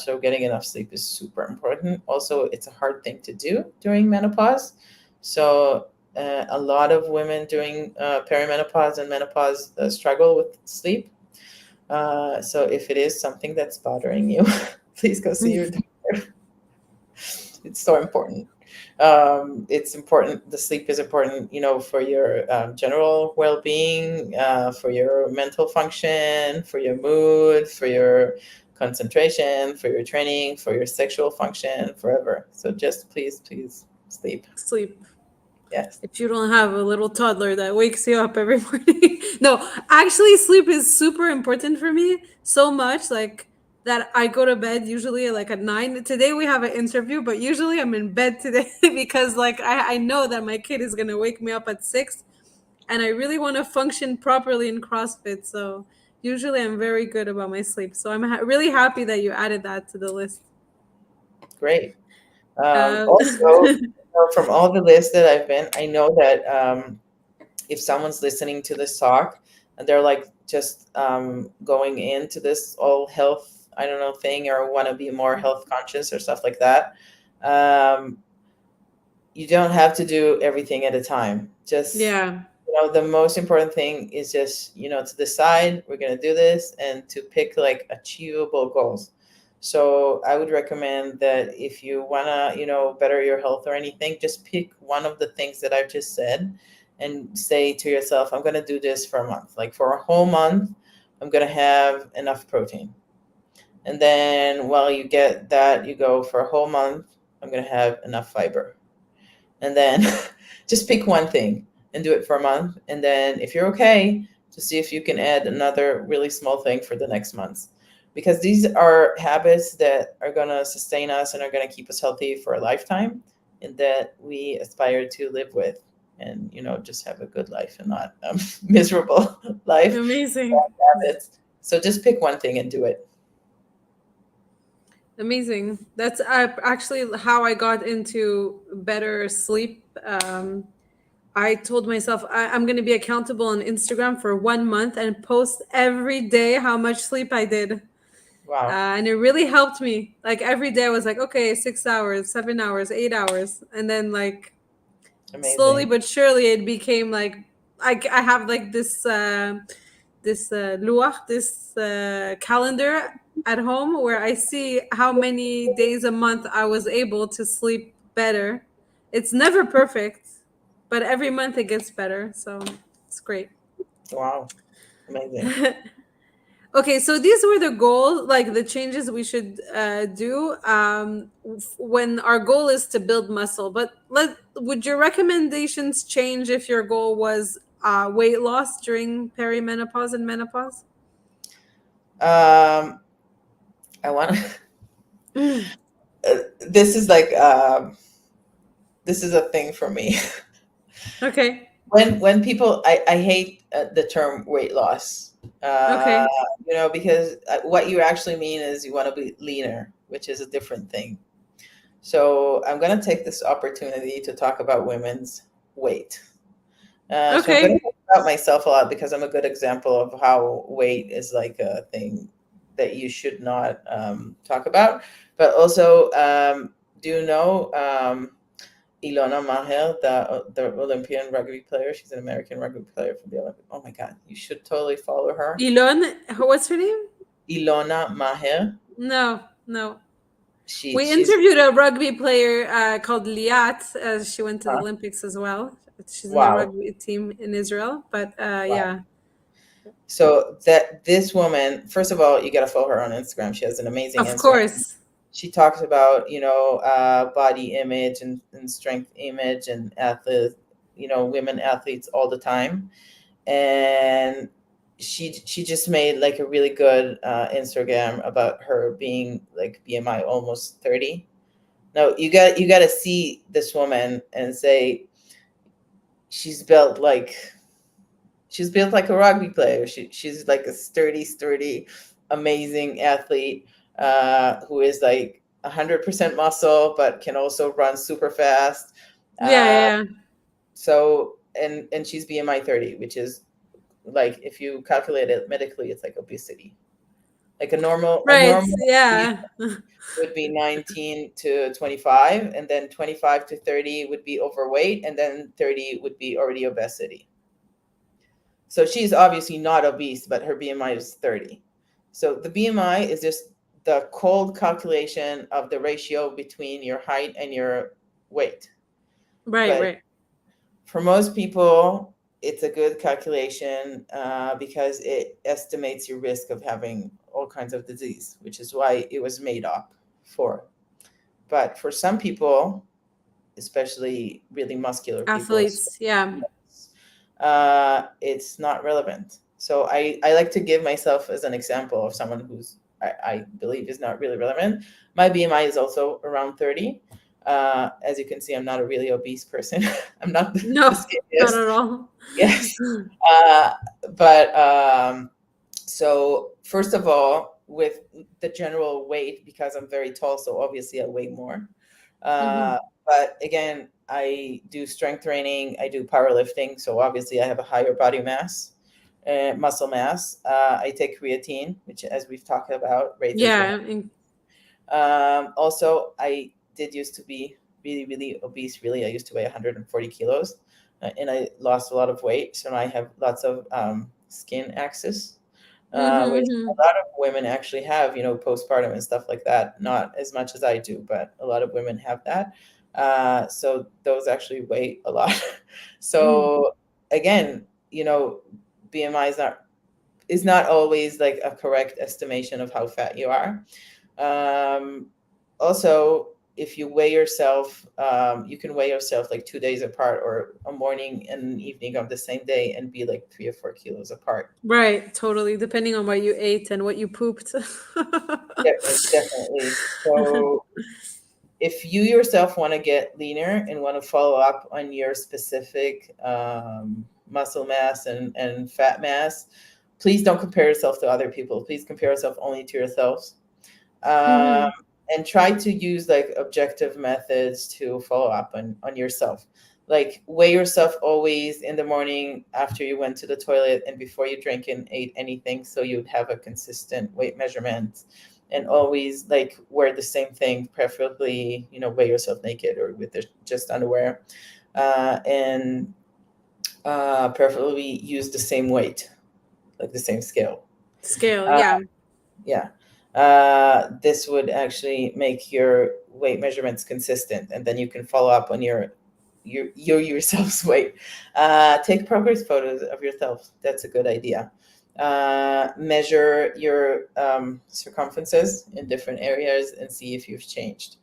So getting enough sleep is super important. Also, it's a hard thing to do during menopause. So a lot of women during perimenopause and menopause struggle with sleep. So if it is something that's bothering you, please go see your doctor. It's so important. It's important. The sleep is important, for your general well-being, for your mental function, for your mood, for your concentration, for your training, for your sexual function, forever. So just please sleep.
Sleep.
Yes.
If you don't have a little toddler that wakes you up every morning. No, actually, sleep is super important for me. So much like that I go to bed usually like at 9. Today we have an interview, but usually I'm in bed today because like I know that my kid is gonna wake me up at 6, and I really want to function properly in CrossFit. So usually I'm very good about my sleep. So I'm really happy that you added that to the list.
Great.
Um,
Also, from all the lists that I've been, I know that if someone's listening to this talk and they're like just going into this all health, I don't know, thing, or want to be more health conscious or stuff like that, um, you don't have to do everything at a time. Just,
yeah.
the most important thing is just, to decide we're going to do this and to pick like achievable goals. So I would recommend that if you want to, better your health or anything, just pick one of the things that I've just said and say to yourself, I'm going to do this for a month. Like for a whole month, I'm going to have enough protein. And then while you get that, you go for a whole month, I'm going to have enough fiber. And then just pick one thing and do it for a month. And then if you're okay, to see if you can add another really small thing for the next month. Because these are habits that are going to sustain us and are going to keep us healthy for a lifetime, and that we aspire to live with, and just have a good life and not miserable life.
Amazing.
Habits. So just pick one thing and do it.
Amazing. That's actually how I got into better sleep. I told myself I'm going to be accountable on Instagram for 1 month and post every day how much sleep I did.
Wow.
And it really helped me. Like every day I was like, okay, 6 hours, 7 hours, 8 hours. And then like slowly
Amazing.
but surely it became like, I have like this luach, this calendar at home where I see how many days a month I was able to sleep better. It's never perfect, but every month it gets better. So it's great.
Wow. Amazing.
Okay, so these were the goals, like the changes we should do when our goal is to build muscle. But would your recommendations change if your goal was weight loss during perimenopause and menopause?
Um, I want to.
Mm.
This is like this is a thing for me.
Okay.
When people, I hate the term weight loss. Uh,
Okay.
because what you actually mean is you want to be leaner, which is a different thing. So I'm going to take this opportunity to talk about women's weight. So I'm going to
Okay.
talk about myself a lot because I'm a good example of how weight is like a thing that you should not talk about. But also, do you know Ilona Maher, the Olympian rugby player? She's an American rugby player for the Olympic. Oh my God, you should totally follow her.
Ilon, what's her name?
Ilona Maher.
No, no.
She
We
she's
interviewed a rugby player called Liat. She went to the
uh,
Olympics as well. She's in the
wow.
rugby team in Israel. But
Wow.
yeah.
So that this woman, first of all, you got to follow her on Instagram. She has an amazing
Of
Instagram.
course.
She talks about, body image and strength image and athletes, women athletes all the time. And she just made like a really good Instagram about her being like BMI almost 30. No, you got to see this woman and say she's built like she's built like a rugby player. She's like a sturdy, amazing athlete who is like 100% muscle, but can also run super fast.
Yeah,
Uh,
yeah.
so and she's BMI 30, which is like if you calculate it medically, it's like obesity. Like a
Right.
normal
Yeah.
would be 19 to 25, and then 25 to 30 would be overweight, and then 30 would be already obesity. So she's obviously not obese, but her BMI is 30. So the BMI is just the cold calculation of the ratio between your height and your weight.
Right,
But
right.
for most people, it's a good calculation because it estimates your risk of having all kinds of disease, which is why it was made up for. But for some people, especially really muscular people,
Athletes. Yeah.
it's not relevant. So I like to give myself as an example of someone who's I believe is not really relevant. My BMI is also around 30. As you can see, I'm not a really obese person. I'm not the
No, not
skinniest.
at all.
Yes. Uh, but so first of all, with the general weight, because I'm very tall, so obviously I weigh more.
Hmm.
But again, I do strength training, I do powerlifting, so obviously I have a higher body mass, muscle mass. I take creatine, which, as we've talked about, raises your.
Yeah.
Also, I did used to be really, really obese. Really, I used to weigh 140 kilos, and I lost a lot of weight. So now I have lots of skin axis, which
Hmm.
a lot of women actually have, postpartum and stuff like that. Not as much as I do, but a lot of women have that. So those actually weigh a lot.
Hmm.
So again, BMI is not always like a correct estimation of how fat you are. Um, Also, if you weigh yourself, you can weigh yourself like 2 days apart or a morning and an evening of the same day and be like 3 or 4 kilos apart.
Right. Totally. Depending on what you ate and what you pooped.
Definitely. So if you yourself want to get leaner and want to follow up on your specific muscle mass and fat mass, please don't compare yourself to other people. Please compare yourself only to yourselves. um,
Hmm.
and try to use like objective methods to follow up on yourself. Like weigh yourself always in the morning after you went to the toilet and before you drank and ate anything, so you'd have a consistent weight measurement. And always like wear the same thing, preferably weigh yourself naked or with just underwear, and preferably use the same weight, like the same scale.
Scale.
Uh,
Yeah.
yeah. This would actually make your weight measurements consistent, and then you can follow up on your yourself's weight. Take progress photos of yourself. That's a good idea. Measure your circumferences in different areas and see if you've changed.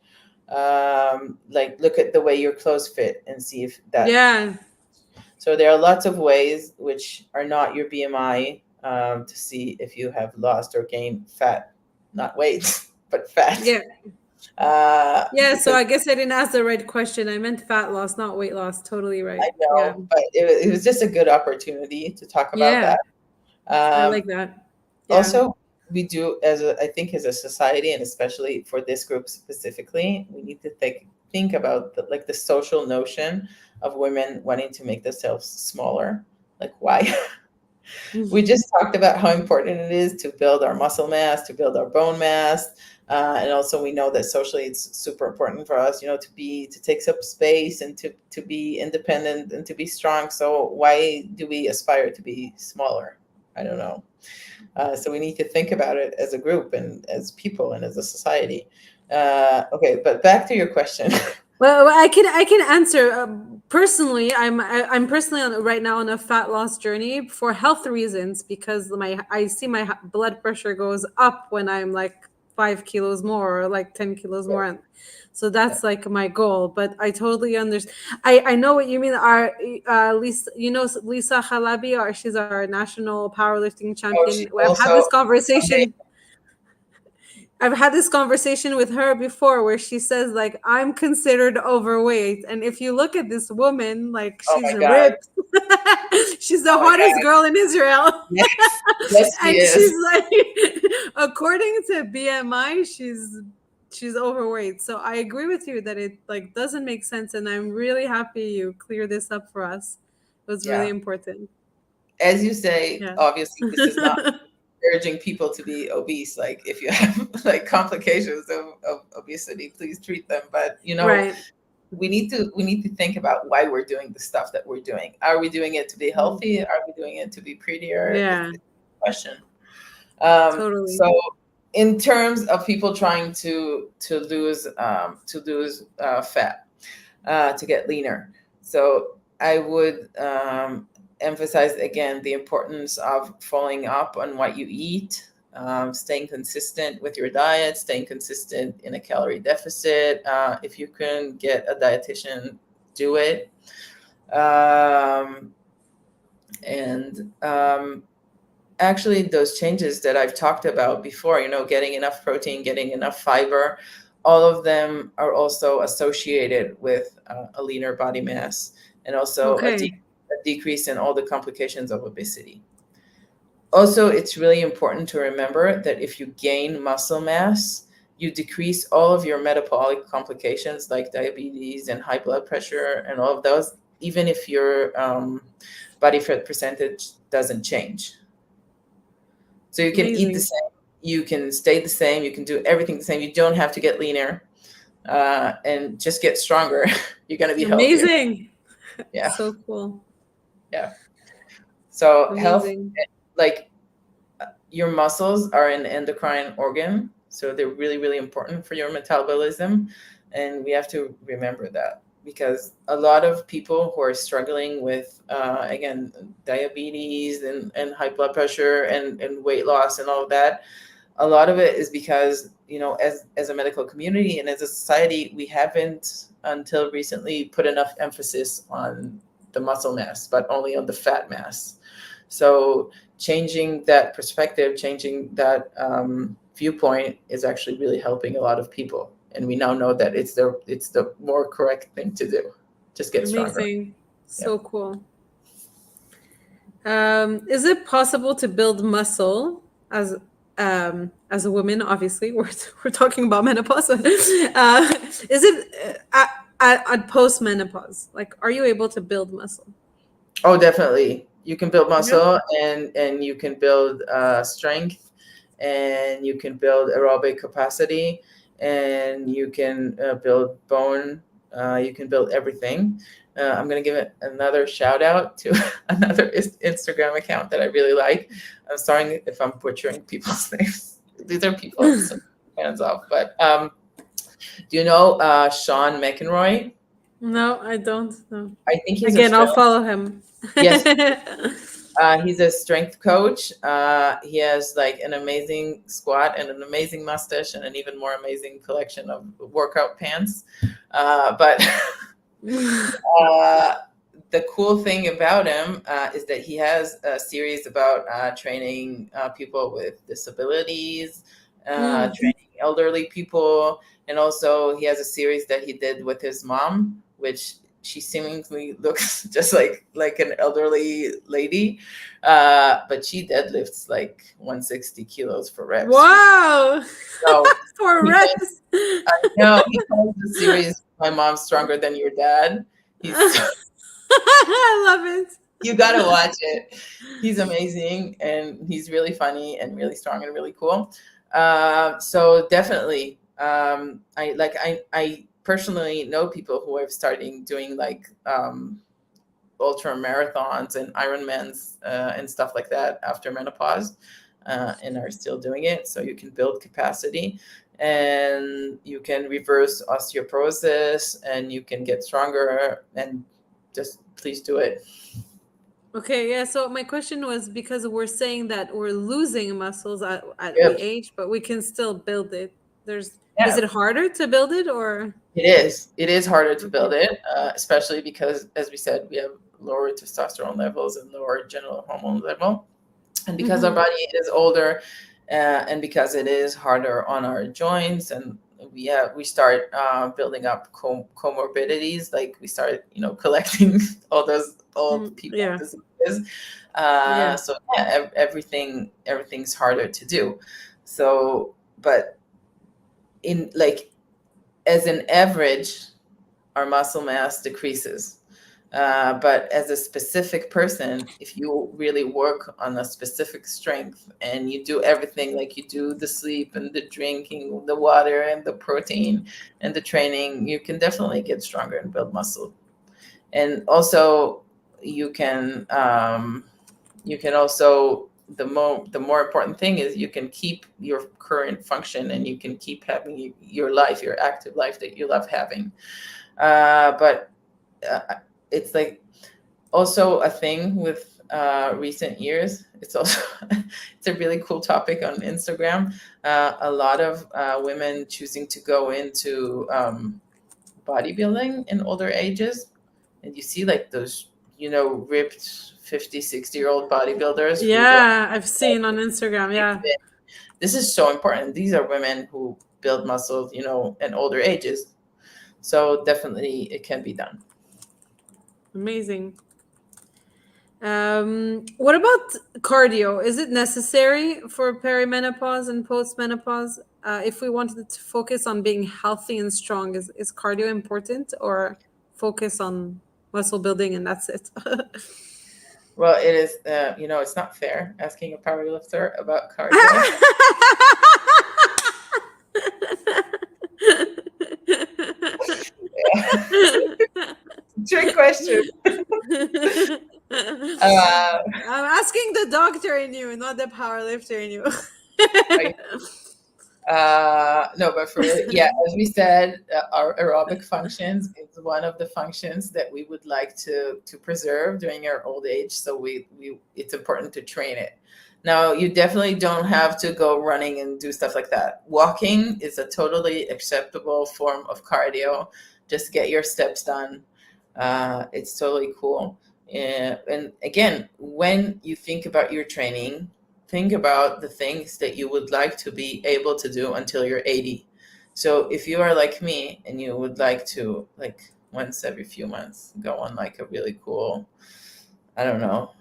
Like look at the way your clothes fit and see if that.
Yeah.
So there are lots of ways which are not your BMI to see if you have lost or gained fat, not weight, but fat.
Yeah. Yeah. So
Because
I guess I didn't ask the right question. I meant fat loss, not weight loss. Totally right.
I
Yeah.
know, but it was just a good opportunity to talk about
Yeah.
that.
I like
Um,
that. Yeah.
Also, we do I think as a society, and especially for this group specifically, we need to think about like the social notion of women wanting to make themselves smaller. Like why? We just talked about how important it is to build our muscle mass, to build our bone mass, and also we know that socially it's super important for us, to take up space and to be independent and to be strong. So why do we aspire to be smaller? I don't know. So we need to think about it as a group and as people and as a society. Okay, but back to your question.
Well, I can answer personally. I'm personally right now on a fat loss journey for health reasons because I see my blood pressure goes up when I'm like 5 kilos more or like 10 kilos
Yeah,
more, so
yeah.
that's like my goal. But I totally understand. I know what you mean. Our Lisa, Lisa Halabi, she's our national powerlifting
Oh,
champion.
she's
I've had this
also amazing.
conversation I've had this conversation with her before where she says like I'm considered overweight, and if you look at this woman, like
Oh
she's
my God.
ripped. She's the
Oh my
hottest
God.
girl in Israel.
Yes. Yes, she
And
is.
she's like according to BMI, she's overweight. So I agree with you that it like doesn't make sense, and I'm really happy you clear this up for us. It was really
Yeah.
important.
As you say,
Yeah.
obviously, this is not encouraging people to be obese. Like if you have like complications of obesity, please treat them. But
Right.
we need to think about why we're doing the stuff that we're doing. Are we doing it to be
Mm.
healthy? Are we doing it to be prettier?
Yeah,
It's a question.
totally.
So in terms of people trying to lose fat, to get leaner, so I would emphasize again the importance of following up on what you eat, staying consistent with your diet, staying consistent in a calorie deficit. If you can get a dietitian, do it. Um, and actually, those changes that I've talked about before, getting enough protein, getting enough fiber, all of them are also associated with a leaner body mass, and also
Okay.
a decrease in all the complications of obesity. Also, it's really important to remember that if you gain muscle mass, you decrease all of your metabolic complications like diabetes and high blood pressure and all of those, even if your body fat percentage doesn't change. So you can eat the
Amazing.
same, you can stay the same, you can do everything the same. You don't have to get leaner, and just get stronger. You're going to be healthier.
Amazing.
Yeah.
So cool.
Yeah. So health,
Amazing.
like your muscles are an endocrine organ. So they're really, really important for your metabolism. And we have to remember that because a lot of people who are struggling with, again, diabetes and high blood pressure and weight loss and all of that, a lot of it is because as a medical community and as a society, we haven't until recently put enough emphasis on the muscle mass, but only on the fat mass. So changing that perspective, changing that viewpoint is actually really helping a lot of people, and we now know that it's the more correct thing to do. Just get stronger.
Amazing.
Yeah.
So cool. Is it possible to build muscle as a woman? Obviously, we're talking about menopause. Is it at post menopause? Like, are you able to build muscle?
Oh, definitely. You can build
Yeah.
muscle, and you can build strength, and you can build aerobic capacity, and you can build bone. You can build everything. I'm going to give it another shout out to another Instagram account that I really like. I'm sorry if I'm butchering people's names. These are people I'm so fans of. But do you know Sean McEnroy?
No, I don't know.
I think he's
Again, I'll
Australian.
follow him.
Yes, he's a strength coach. He has like an amazing squat and an amazing mustache and an even more amazing collection of workout pants. But the cool thing about him is that he has a series about training people with disabilities,
Mm.
training elderly people, and also he has a series that he did with his mom, which she seemingly looks just like an elderly lady, but she deadlifts like 160 kilos for reps.
Wow.
So
For
he calls,
reps.
no, he calls the series "My Mom's Stronger Than Your Dad." He's
I love it.
You gotta watch it. He's amazing, and he's really funny and really strong and really cool. So definitely, I personally know people who are starting doing like ultra marathons and Ironmans and stuff like that after menopause, and are still doing it. So you can build capacity, and you can reverse osteoporosis, and you can get stronger, and just please do it.
Okay, yeah. So my question was, because we're saying that we're losing muscles we
Yep.
age, but we can still build it. Is
Yeah.
it harder to build it, or?
It is. It is harder to build
Okay.
it, especially because, as we said, we have lower testosterone levels and lower general hormone level, and because our
Mm-hmm.
body is older, and because it is harder on our joints, and we start building up comorbidities, like we start collecting all those old people
Yeah.
diseases.
Yeah.
So yeah, everything's harder to do. So, but in like as an average, our muscle mass decreases. But as a specific person, if you really work on a specific strength and you do everything, like you do the sleep and the drinking, the water and the protein and the training, you can definitely get stronger and build muscle. And also, you can also, the more important thing is you can keep your current function, and you can keep having your life, your active life that you love having. But it's like also a thing with recent years. It's also it's a really cool topic on Instagram. A lot of women choosing to go into bodybuilding in older ages, and you see like those ripped 50-60-year-old bodybuilders who look
Yeah, I've seen on Instagram.
like
Yeah.
fit. This is so important. These are women who build muscle, in older ages. So definitely it can be done.
Amazing. What about cardio? Is it necessary for perimenopause and postmenopause? If we wanted to focus on being healthy and strong, is cardio important, or focus on muscle building and that's it?
Well, it is, it's not fair asking a powerlifter about cardio. Yeah. Trick question. Uh,
I'm asking the doctor in you, not the powerlifter in you.
no, but yeah, as we said, our aerobic functions is one of the functions that we would like to preserve during our old age. So we it's important to train it. Now, you definitely don't have to go running and do stuff like that. Walking is a totally acceptable form of cardio. Just get your steps done. It's totally cool. And again, when you think about your training, think about the things that you would like to be able to do until you're 80. So if you are like me and you would like to, like, once every few months go on like a really cool, I don't know,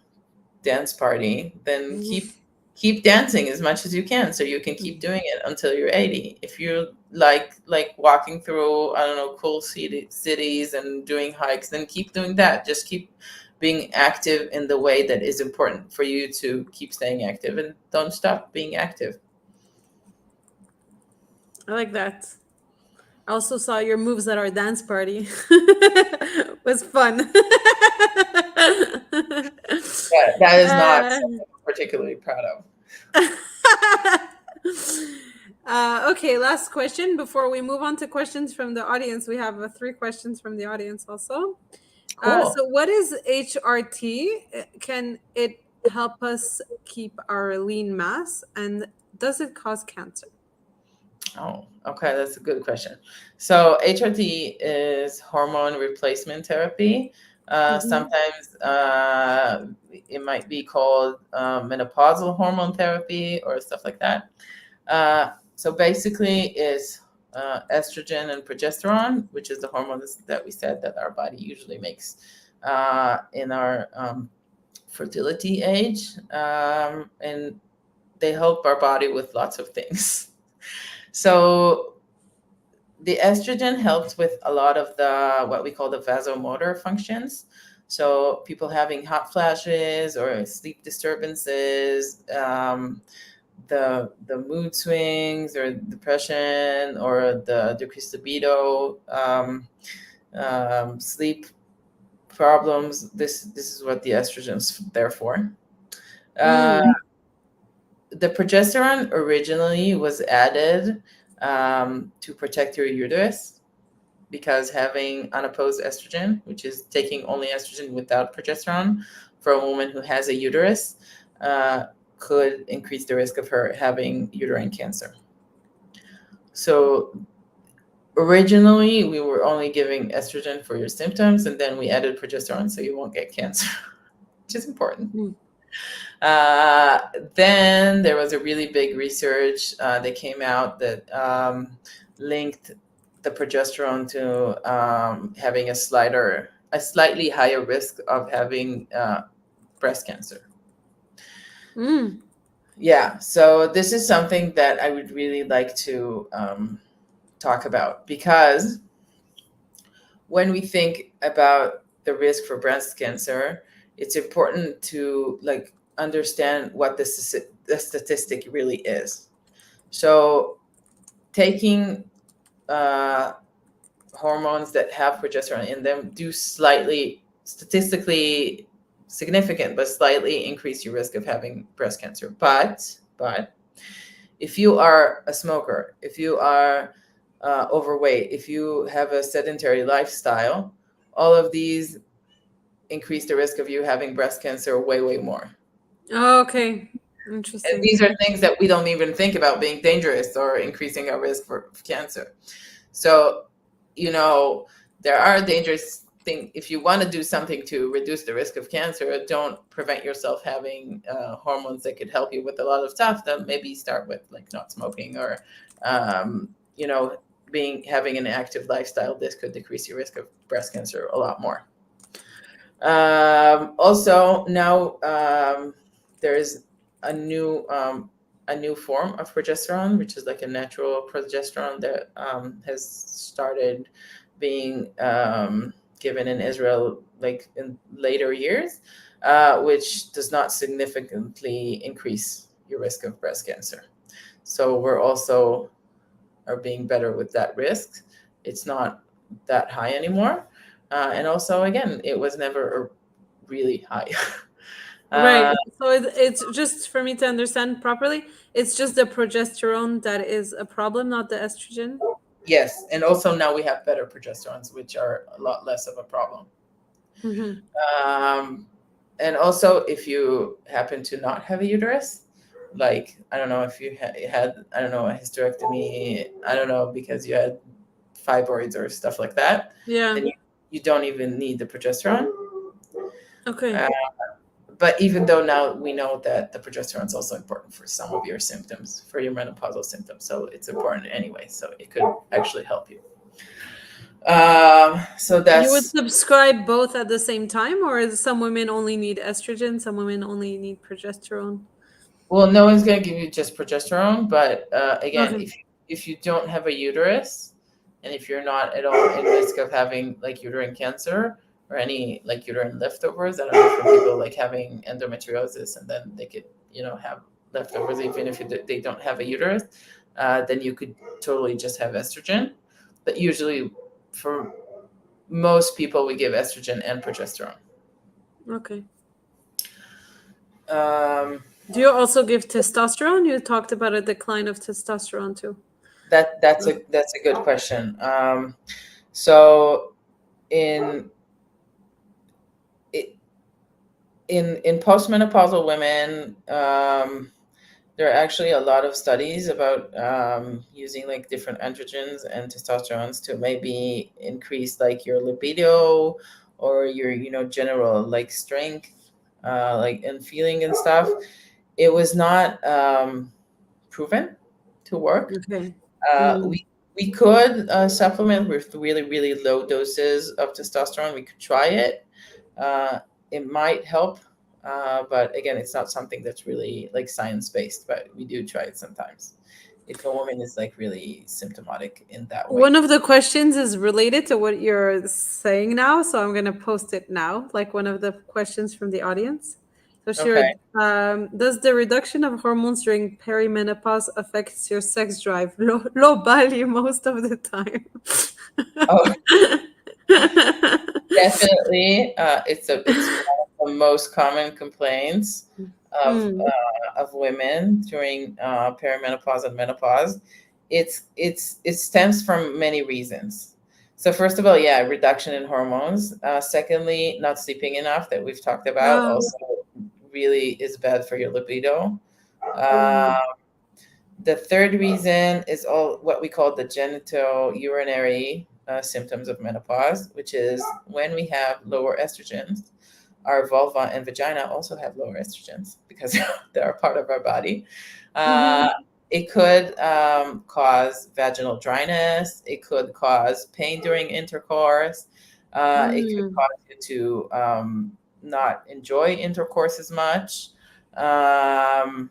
dance party, then keep dancing as much as you can, so you can keep doing it until you're 80. If you like walking through, I don't know, cool cities and doing hikes, then keep doing that. Just keep being active in the way that is important for you to keep staying active, and don't stop being active.
I like that. I also saw your moves at our dance party. Was fun.
Yeah, that is not
uh,
something I'm particularly proud of.
okay, last question before we move on to questions from the audience. We have 3 questions from the audience also.
Cool.
So, what is HRT? Can it help us keep our lean mass, and does it cause cancer?
Oh, okay, that's a good question. So HRT is hormone replacement therapy.
Mhm.
Sometimes it might be called menopausal hormone therapy or stuff like that. So basically, is estrogen and progesterone, which is the hormones that we said that our body usually makes in our fertility age, and they help our body with lots of things. So the estrogen helps with a lot of the what we call the vasomotor functions. So people having hot flashes or sleep disturbances, the mood swings or depression or the decreased libido, sleep problems. This is what the estrogen's there for. Uh,
Mm.
the progesterone originally was added to protect your uterus, because having unopposed estrogen, which is taking only estrogen without progesterone, for a woman who has a uterus, could increase the risk of her having uterine cancer. So originally, we were only giving estrogen for your symptoms, and then we added progesterone so you won't get cancer, which is important. Then there was a really big research that came out that linked the progesterone to having a slightly higher risk of having breast cancer. Yeah, so this is something that I would really like to talk about, because when we think about the risk for breast cancer, it's important to understand what the statistic really is. So taking hormones that have progesterone in them do slightly, statistically significant, but slightly increase your risk of having breast cancer. But if you are a smoker, if you are overweight, if you have a sedentary lifestyle, all of these increase the risk of you having breast cancer way, way more.
Oh, okay. Interesting.
And these are things that we don't even think about being dangerous or increasing our risk for cancer. So, there are dangerous things. If you want to do something to reduce the risk of cancer, don't prevent yourself having hormones that could help you with a lot of stuff. Then maybe start with not smoking, or having an active lifestyle. This could decrease your risk of breast cancer a lot more. Also, now there's a new form of progesterone, which is like a natural progesterone that has started being given in Israel in later years, which does not significantly increase your risk of breast cancer. So we're also are being better with that risk. It's not that high anymore. And also, again, it was never really high.
Right. So it's just for me to understand properly, it's just the progesterone that is a problem, not the estrogen.
Yes. And also now we have better progesterones, which are a lot less of a problem. And also, if you happen to not have a uterus, I don't know if you had, I don't know, a hysterectomy, I don't know, because you had fibroids or stuff like that, then you don't even need the progesterone.
Okay.
But even though now we know that the progesterone is also important for some of your symptoms, for your menopausal symptoms, so it's important anyway. So it could actually help you. So that's.
You would subscribe both at the same time, or some women only need estrogen, some women only need progesterone?
Well, no one's going to give you just progesterone, but again,
Okay.
if you don't have a uterus, and if you're not at all in risk of having uterine cancer or any uterine leftovers, I don't know, for people having endometriosis, and then they could have leftovers even if they don't have a uterus, then you could totally just have estrogen. But usually, for most people, we give estrogen and progesterone.
Okay. Do you also give testosterone? You talked about a decline of testosterone too.
That's a good question. So in postmenopausal women, there are actually a lot of studies about using different androgens and testosterones to maybe increase your libido or your general strength, and feeling and stuff. It was not proven to work.
Okay.
We could supplement with really, really low doses of testosterone. We could try it. It might help, but again, it's not something that's really science-based, but we do try it sometimes if a woman is really symptomatic in that way.
One of the questions is related to what you're saying now, so I'm going to post it now, one of the questions from the audience. So sure, does the reduction of hormones during perimenopause affects your sex drive? Low value most of the time.
Oh, definitely. It's one of the most common complaints of women during perimenopause and menopause. it stems from many reasons. So first of all, yeah, reduction in hormones. Secondly, not sleeping enough, that we've talked about,
Oh.
also really is bad for your libido.
Mm.
The third reason is all what we call the genital urinary symptoms of menopause, which is when we have lower estrogens. Our vulva and vagina also have lower estrogens because they are part of our body.
Mm-hmm.
It could cause vaginal dryness. It could cause pain during intercourse. It could
Mm.
cause you to not enjoy intercourse as much. Um,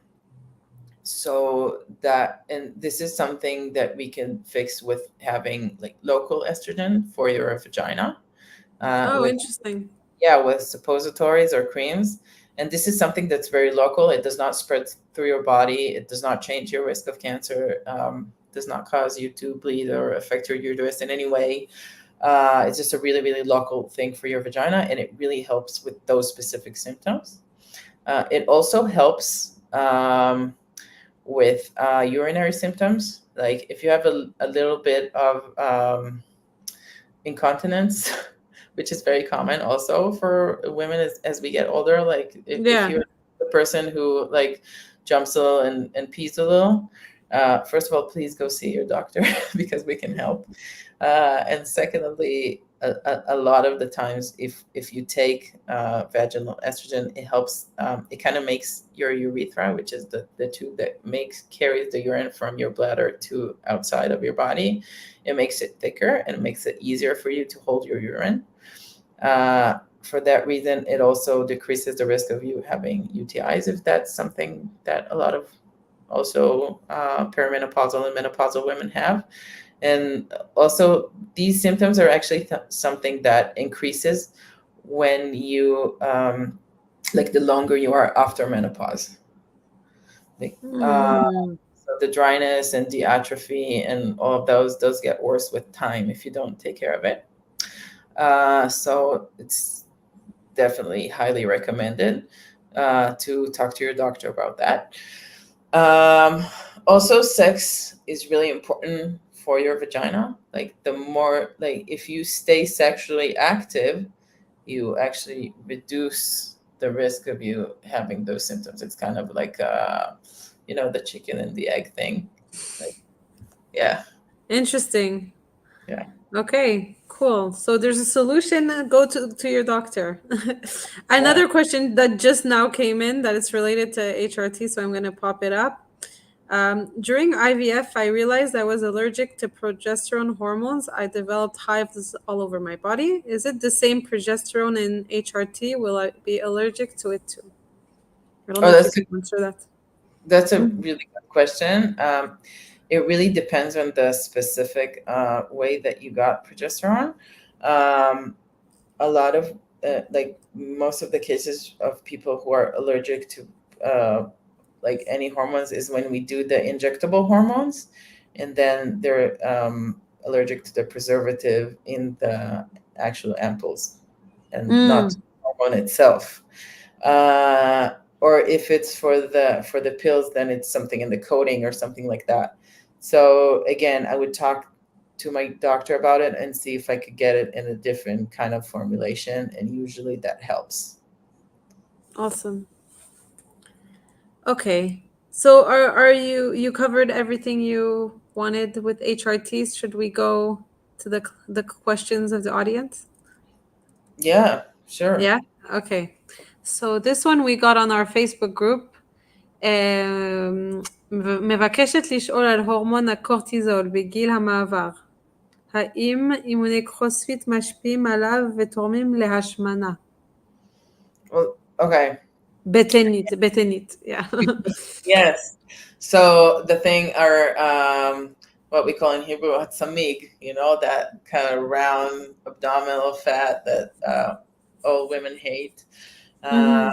so that, and this is something that we can fix with having like local estrogen for your vagina,
Oh,
with,
interesting.
yeah, with suppositories or creams. And this is something that's very local. It does not spread through your body. It does not change your risk of cancer. Does not cause you to bleed or affect your uterus in any way. It's just a really, really local thing for your vagina, and it really helps with those specific symptoms. It also helps with urinary symptoms. Like if you have a little bit of incontinence, which is very common also for women as we get older. Like if
Yeah.
you're the person who like jumps a little and pees a little, first of all, please go see your doctor because we can help. And secondly, a lot of the times, if you take vaginal estrogen, it helps. It kind of makes your urethra, which is the tube that carries the urine from your bladder to outside of your body. It makes it thicker and it makes it easier for you to hold your urine. For that reason, it also decreases the risk of you having UTIs, if that's something that a lot of also perimenopausal and menopausal women have. And also, these symptoms are actually something that increases when you, like, the longer you are after menopause. Like,
Mm.
so the dryness and the atrophy and all of those get worse with time if you don't take care of it. So it's definitely highly recommended to talk to your doctor about that. Also, sex is really important for your vagina. Like the more, like if you stay sexually active, you actually reduce the risk of you having those symptoms. It's kind of like the chicken and the egg thing. Like, yeah,
Interesting.
yeah.
Okay, cool. So there's a solution. Go to your doctor.
Yeah.
Another question that just now came in that is related to HRT, so I'm going to pop it up. During IVF, I realized I was allergic to progesterone hormones. I developed hives all over my body. Is it the same progesterone in HRT? Will I be allergic to it too? I don't know
Oh,
if you can answer that.
that's a
Mhm.
really good question. It really depends on the specific way that you got progesterone. Um, a lot of like most of the cases of people who are allergic to like any hormones is when we do the injectable hormones, and then they're allergic to the preservative in the actual ampoules and not
Mm.
the hormone itself. uh, or if it's for the pills, then it's something in the coating or something like that. So again, I would talk to my doctor about it and see if I could get it in a different kind of formulation, and usually that helps.
Awesome. Okay. So are you covered everything you wanted with HRTs? Should we go to the questions of the audience?
Yeah, sure.
Yeah? Okay. So this one we got on our Facebook group. מבקשת לשאול על הורמון הקורטיזול בגיל המעבר. האם אימוני קרוספיט משפיעים עליו ותורמים להשמנה?
Well, okay.
בטנית, בטנית, yeah.
Yes. So the thing are what we call in Hebrew hatsamig, that kind of round abdominal fat that all women hate. Uh,
Mhm.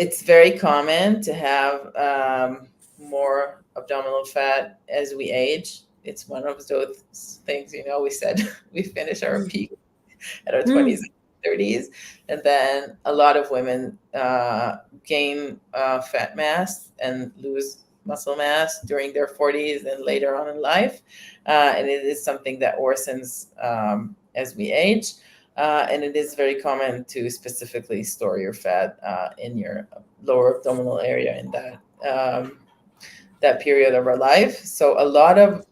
it's very common to have more abdominal fat as we age. It's one of those things, we said we finish our peak at our 20s
Mm.
and 30s. And then a lot of women gain fat mass and lose muscle mass during their 40s and later on in life. And it is something that worsens as we age. And it is very common to specifically store your fat in your lower abdominal area in that period of our life. So a lot of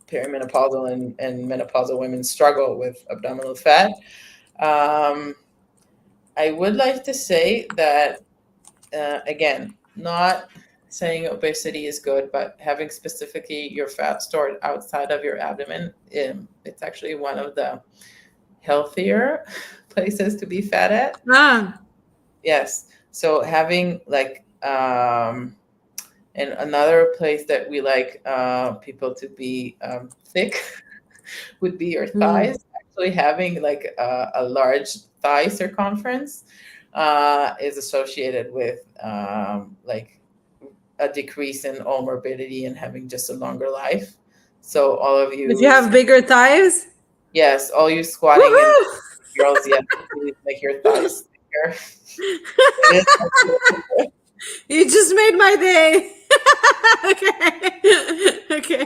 perimenopausal and menopausal women struggle with abdominal fat. I would like to say that, again, not saying obesity is good, but having specifically your fat stored outside of your abdomen, it's actually one of the healthier places to be fat at.
Ah.
Yes. So having like, and another place that we like people to be thick would be your thighs. Actually, having like a large thigh circumference is associated with like a decrease in all morbidity and having just a longer life. So all of
If you
you,
have bigger thighs.
yes, all you squatting in
Woohoo!
girls, yes, please make your thighs thicker. It is.
You just made my day. Okay.
Yeah.
Okay.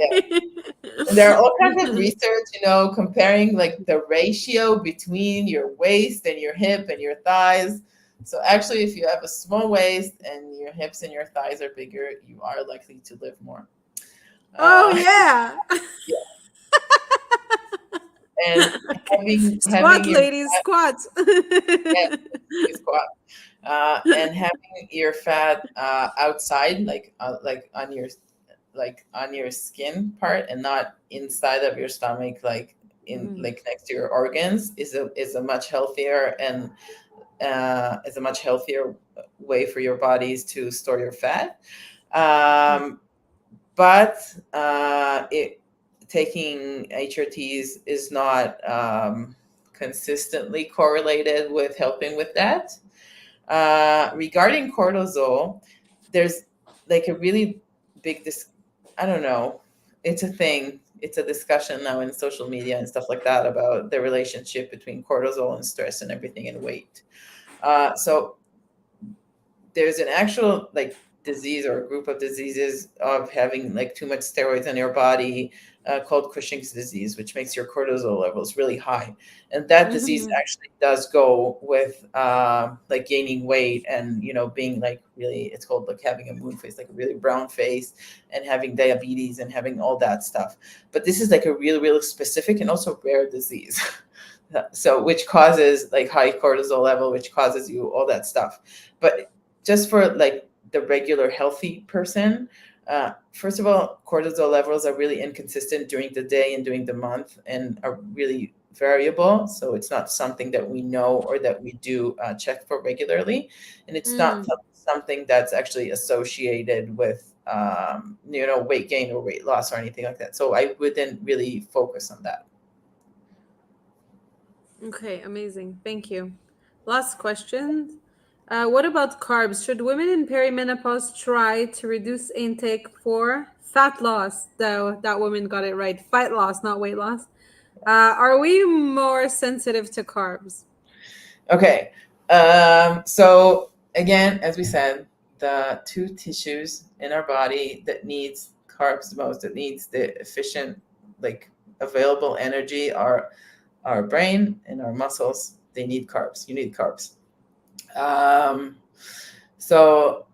And there are all kinds of research, comparing like the ratio between your waist and your hip and your thighs. So actually, if you have a small waist and your hips and your thighs are bigger, you are likely to live more.
Oh yeah.
Yeah. And
Okay.
having
Squat,
your
ladies, squat.
yeah, you squat. And having your fat outside, like on your skin part, and not inside of your stomach, like like next to your organs, is a much healthier and is a much healthier way for your bodies to store your fat. But taking HRTs is not consistently correlated with helping with that. Regarding cortisol, there's like a really big I don't know, it's a thing. It's a discussion now in social media and stuff like that about the relationship between cortisol and stress and everything and weight. So there's an actual like disease or a group of diseases of having like too much steroids in your body called Cushing's disease, which makes your cortisol levels really high. And that disease actually does go with like gaining weight and, being like really, it's called like having a moon face, like a really brown face, and having diabetes and having all that stuff. But this is like a really, really specific and also rare disease. So which causes like high cortisol level, which causes you all that stuff. But just for like the regular healthy person, first of all, cortisol levels are really inconsistent during the day and during the month and are really variable. So it's not something that we know or that we do check for regularly. And it's not something that's actually associated with, weight gain or weight loss or anything like that. So I wouldn't really focus on that.
Okay, amazing. Thank you. Last question. What about carbs? Should women in perimenopause try to reduce intake for fat loss? Though that woman got it right. Fat loss, not weight loss. Are we more sensitive to carbs?
Okay. So again, as we said, the two tissues in our body that needs carbs the most, that needs the efficient, like available energy, are our brain and our muscles. They need carbs. You need carbs. So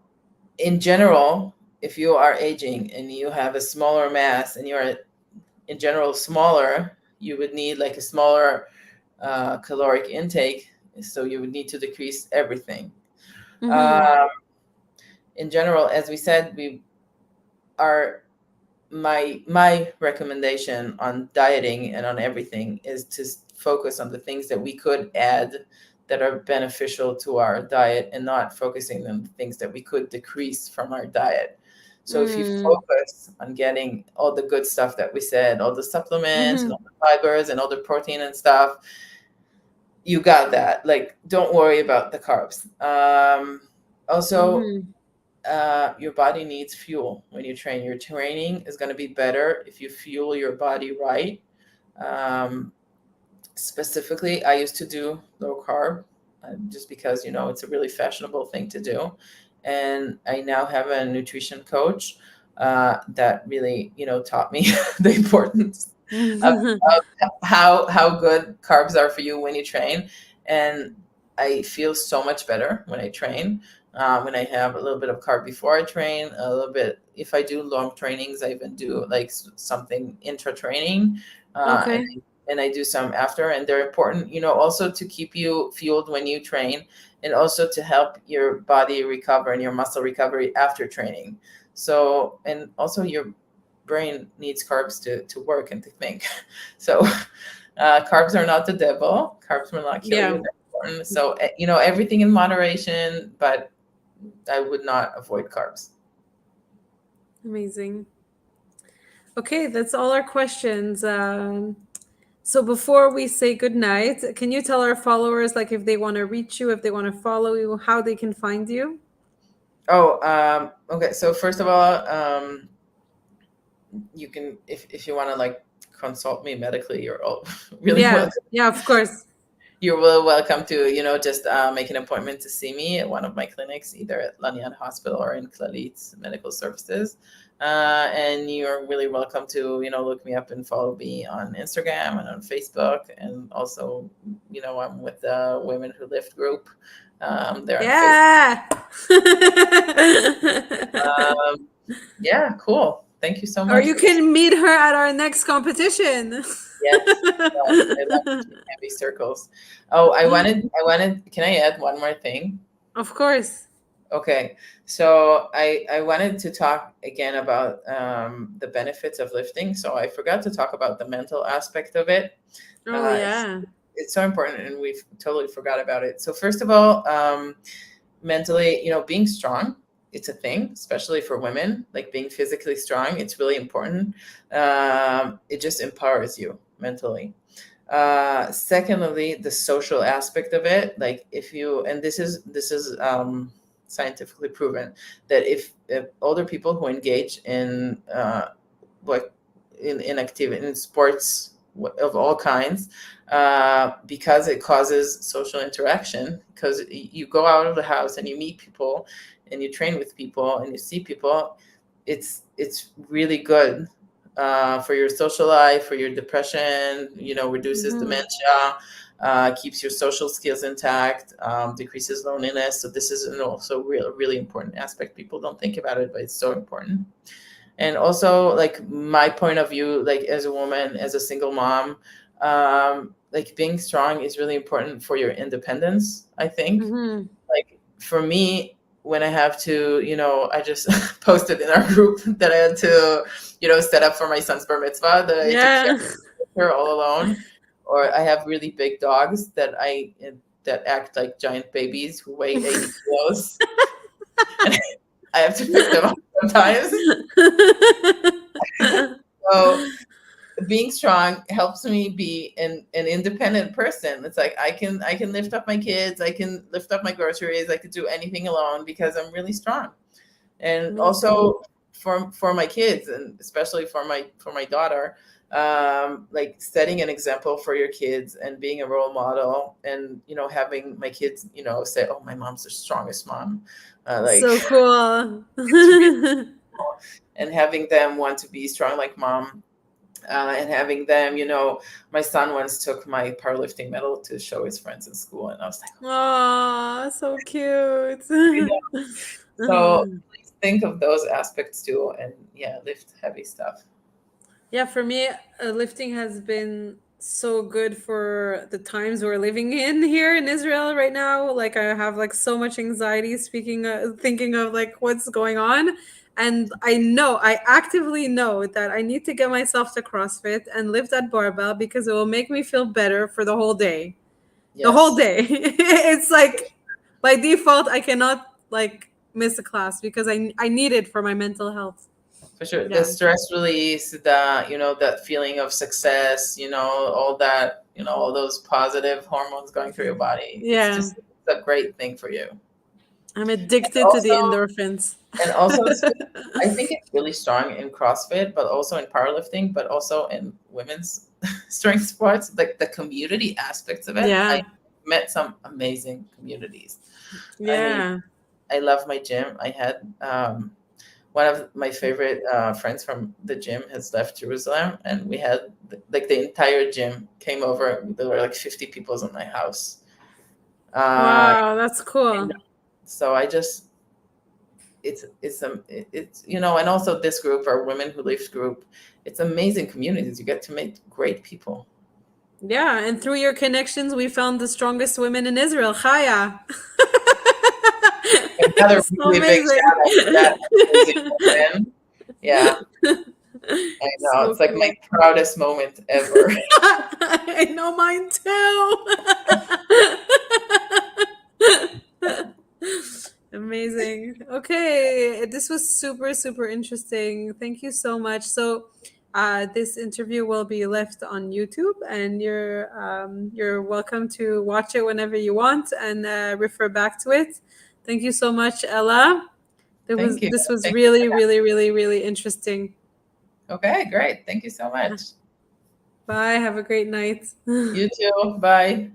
in general, if you are aging and you have a smaller mass and you're in general smaller, you would need like a smaller caloric intake. So you would need to decrease everything. In general, as we said, my recommendation on dieting and on everything is to focus on the things that we could add that are beneficial to our diet, and not focusing on things that we could decrease from our diet. So if you focus on getting all the good stuff that we said, all the supplements and all the fibers and all the protein and stuff, you got that. Like, don't worry about the carbs. Also, your body needs fuel when you train. Your training is going to be better if you fuel your body right. Specifically, I used to do low carb just because, it's a really fashionable thing to do. And I now have a nutrition coach that really, taught me the importance of how good carbs are for you when you train. And I feel so much better when I train. When I have a little bit of carb before I train, a little bit, if I do long trainings, I even do like something intra training,
Okay.
and I do some after. And they're important, also to keep you fueled when you train, and also to help your body recover and your muscle recovery after training. So, and also your brain needs carbs to work and to think. So carbs are not the devil. Carbs will not kill you.
Yeah.
They're important. So, everything in moderation, but I would not avoid carbs.
Amazing. Okay, that's all our questions. So before we say goodnight, can you tell our followers, like, if they want to reach you, if they want to follow you, how they can find you?
Oh, okay. So first of all, you can, if you want to like consult me medically, you're all really
Yeah.
welcome.
Yeah, of course.
You're well welcome to, just make an appointment to see me at one of my clinics, either at Lanian Hospital or in Clalit Medical Services. And you're really welcome to, look me up and follow me on Instagram and on Facebook. And also, I'm with the Women Who Lift group. They're on Facebook.
Yeah.
Yeah, cool. Thank you so
Or
much
you
for this.
can meet her at our next competition.
Yes, I love heavy circles. Oh, can I add one more thing?
Of course.
Okay, so I wanted to talk again about the benefits of lifting. So I forgot to talk about the mental aspect of it.
Oh,
It's,
yeah.
it's so important, and we've totally forgot about it. So first of all, mentally, being strong, it's a thing, especially for women. Like being physically strong, it's really important. It just empowers you mentally. Secondly, the social aspect of it, like if you, and this is scientifically proven, that if older people who engage in like in activity in sports of all kinds, because it causes social interaction, because you go out of the house and you meet people and you train with people and you see people, it's really good for your social life, for your depression, reduces
Mhm.
dementia, keeps your social skills intact, decreases loneliness. So this is an also really important aspect. People don't think about it, but it's so important. And also, like my point of view, like as a woman, as a single mom, like being strong is really important for your independence, I think.
Mhm.
Like for me, when I have to, I just posted in our group that I had to, set up for my son's bar mitzvah, that I had to
Yeah.
carry her all alone. Or I have really big dogs that act like giant babies who weigh 80 kilos. And I have to pick them up sometimes. So being strong helps me be an independent person. It's like I can lift up my kids, I can lift up my groceries, I could do anything alone because I'm really strong. And
Amazing.
also for my kids, and especially for my daughter, like setting an example for your kids and being a role model, and having my kids say, oh, my mom's the strongest mom, like
So cool.
it's really cool. And having them want to be strong like mom, and having them, my son once took my powerlifting medal to show his friends in school, and I was like,
Aw, so cute.
you know. So please think of those aspects too, and yeah, lift heavy stuff.
Yeah, for me, lifting has been so good for the times we're living in here in Israel right now. Like I have like so much anxiety thinking of like what's going on. And I actively know that I need to get myself to CrossFit and lift that barbell because it will make me feel better for the whole day. The whole
Yes,
day. It's like by default I cannot like miss a class because I need it for my mental health.
for sure. The
Yeah.
stress release, that feeling of success, all that, all those positive hormones going through your body. It's
Yeah.
just a great thing for you.
I'm
And
addicted to the
also,
endorphins.
and also, I think it's really strong in CrossFit, but also in powerlifting, but also in women's strength sports, like the community aspects of it. I
Yeah.
met some amazing communities. I mean,
Yeah.
I love my gym. I had one of my favorite friends from the gym has left Jerusalem, and we had like the entire gym came over. There were like 50 people in my house.
Wow, that's cool.
So I just, it's and also this group, our Women Who Lift group, it's amazing communities. You get to meet great people.
Yeah, and through your connections, we found the strongest women in Israel. Chaya.
Another
So
really big
amazing.
shout out to that amazing woman. Yeah, I know.
So
It's like
cool.
my proudest moment ever.
I know mine too. Amazing. Okay, this was super, super interesting. Thank you so much. So, this interview will be left on YouTube, and you're welcome to watch it whenever you want and refer back to it. Thank you so much, Ella.
Thank you.
This was
Thank
really,
you.
really, really, really interesting.
Okay, great. Thank you so much.
Bye. Have a great night.
You too. Bye.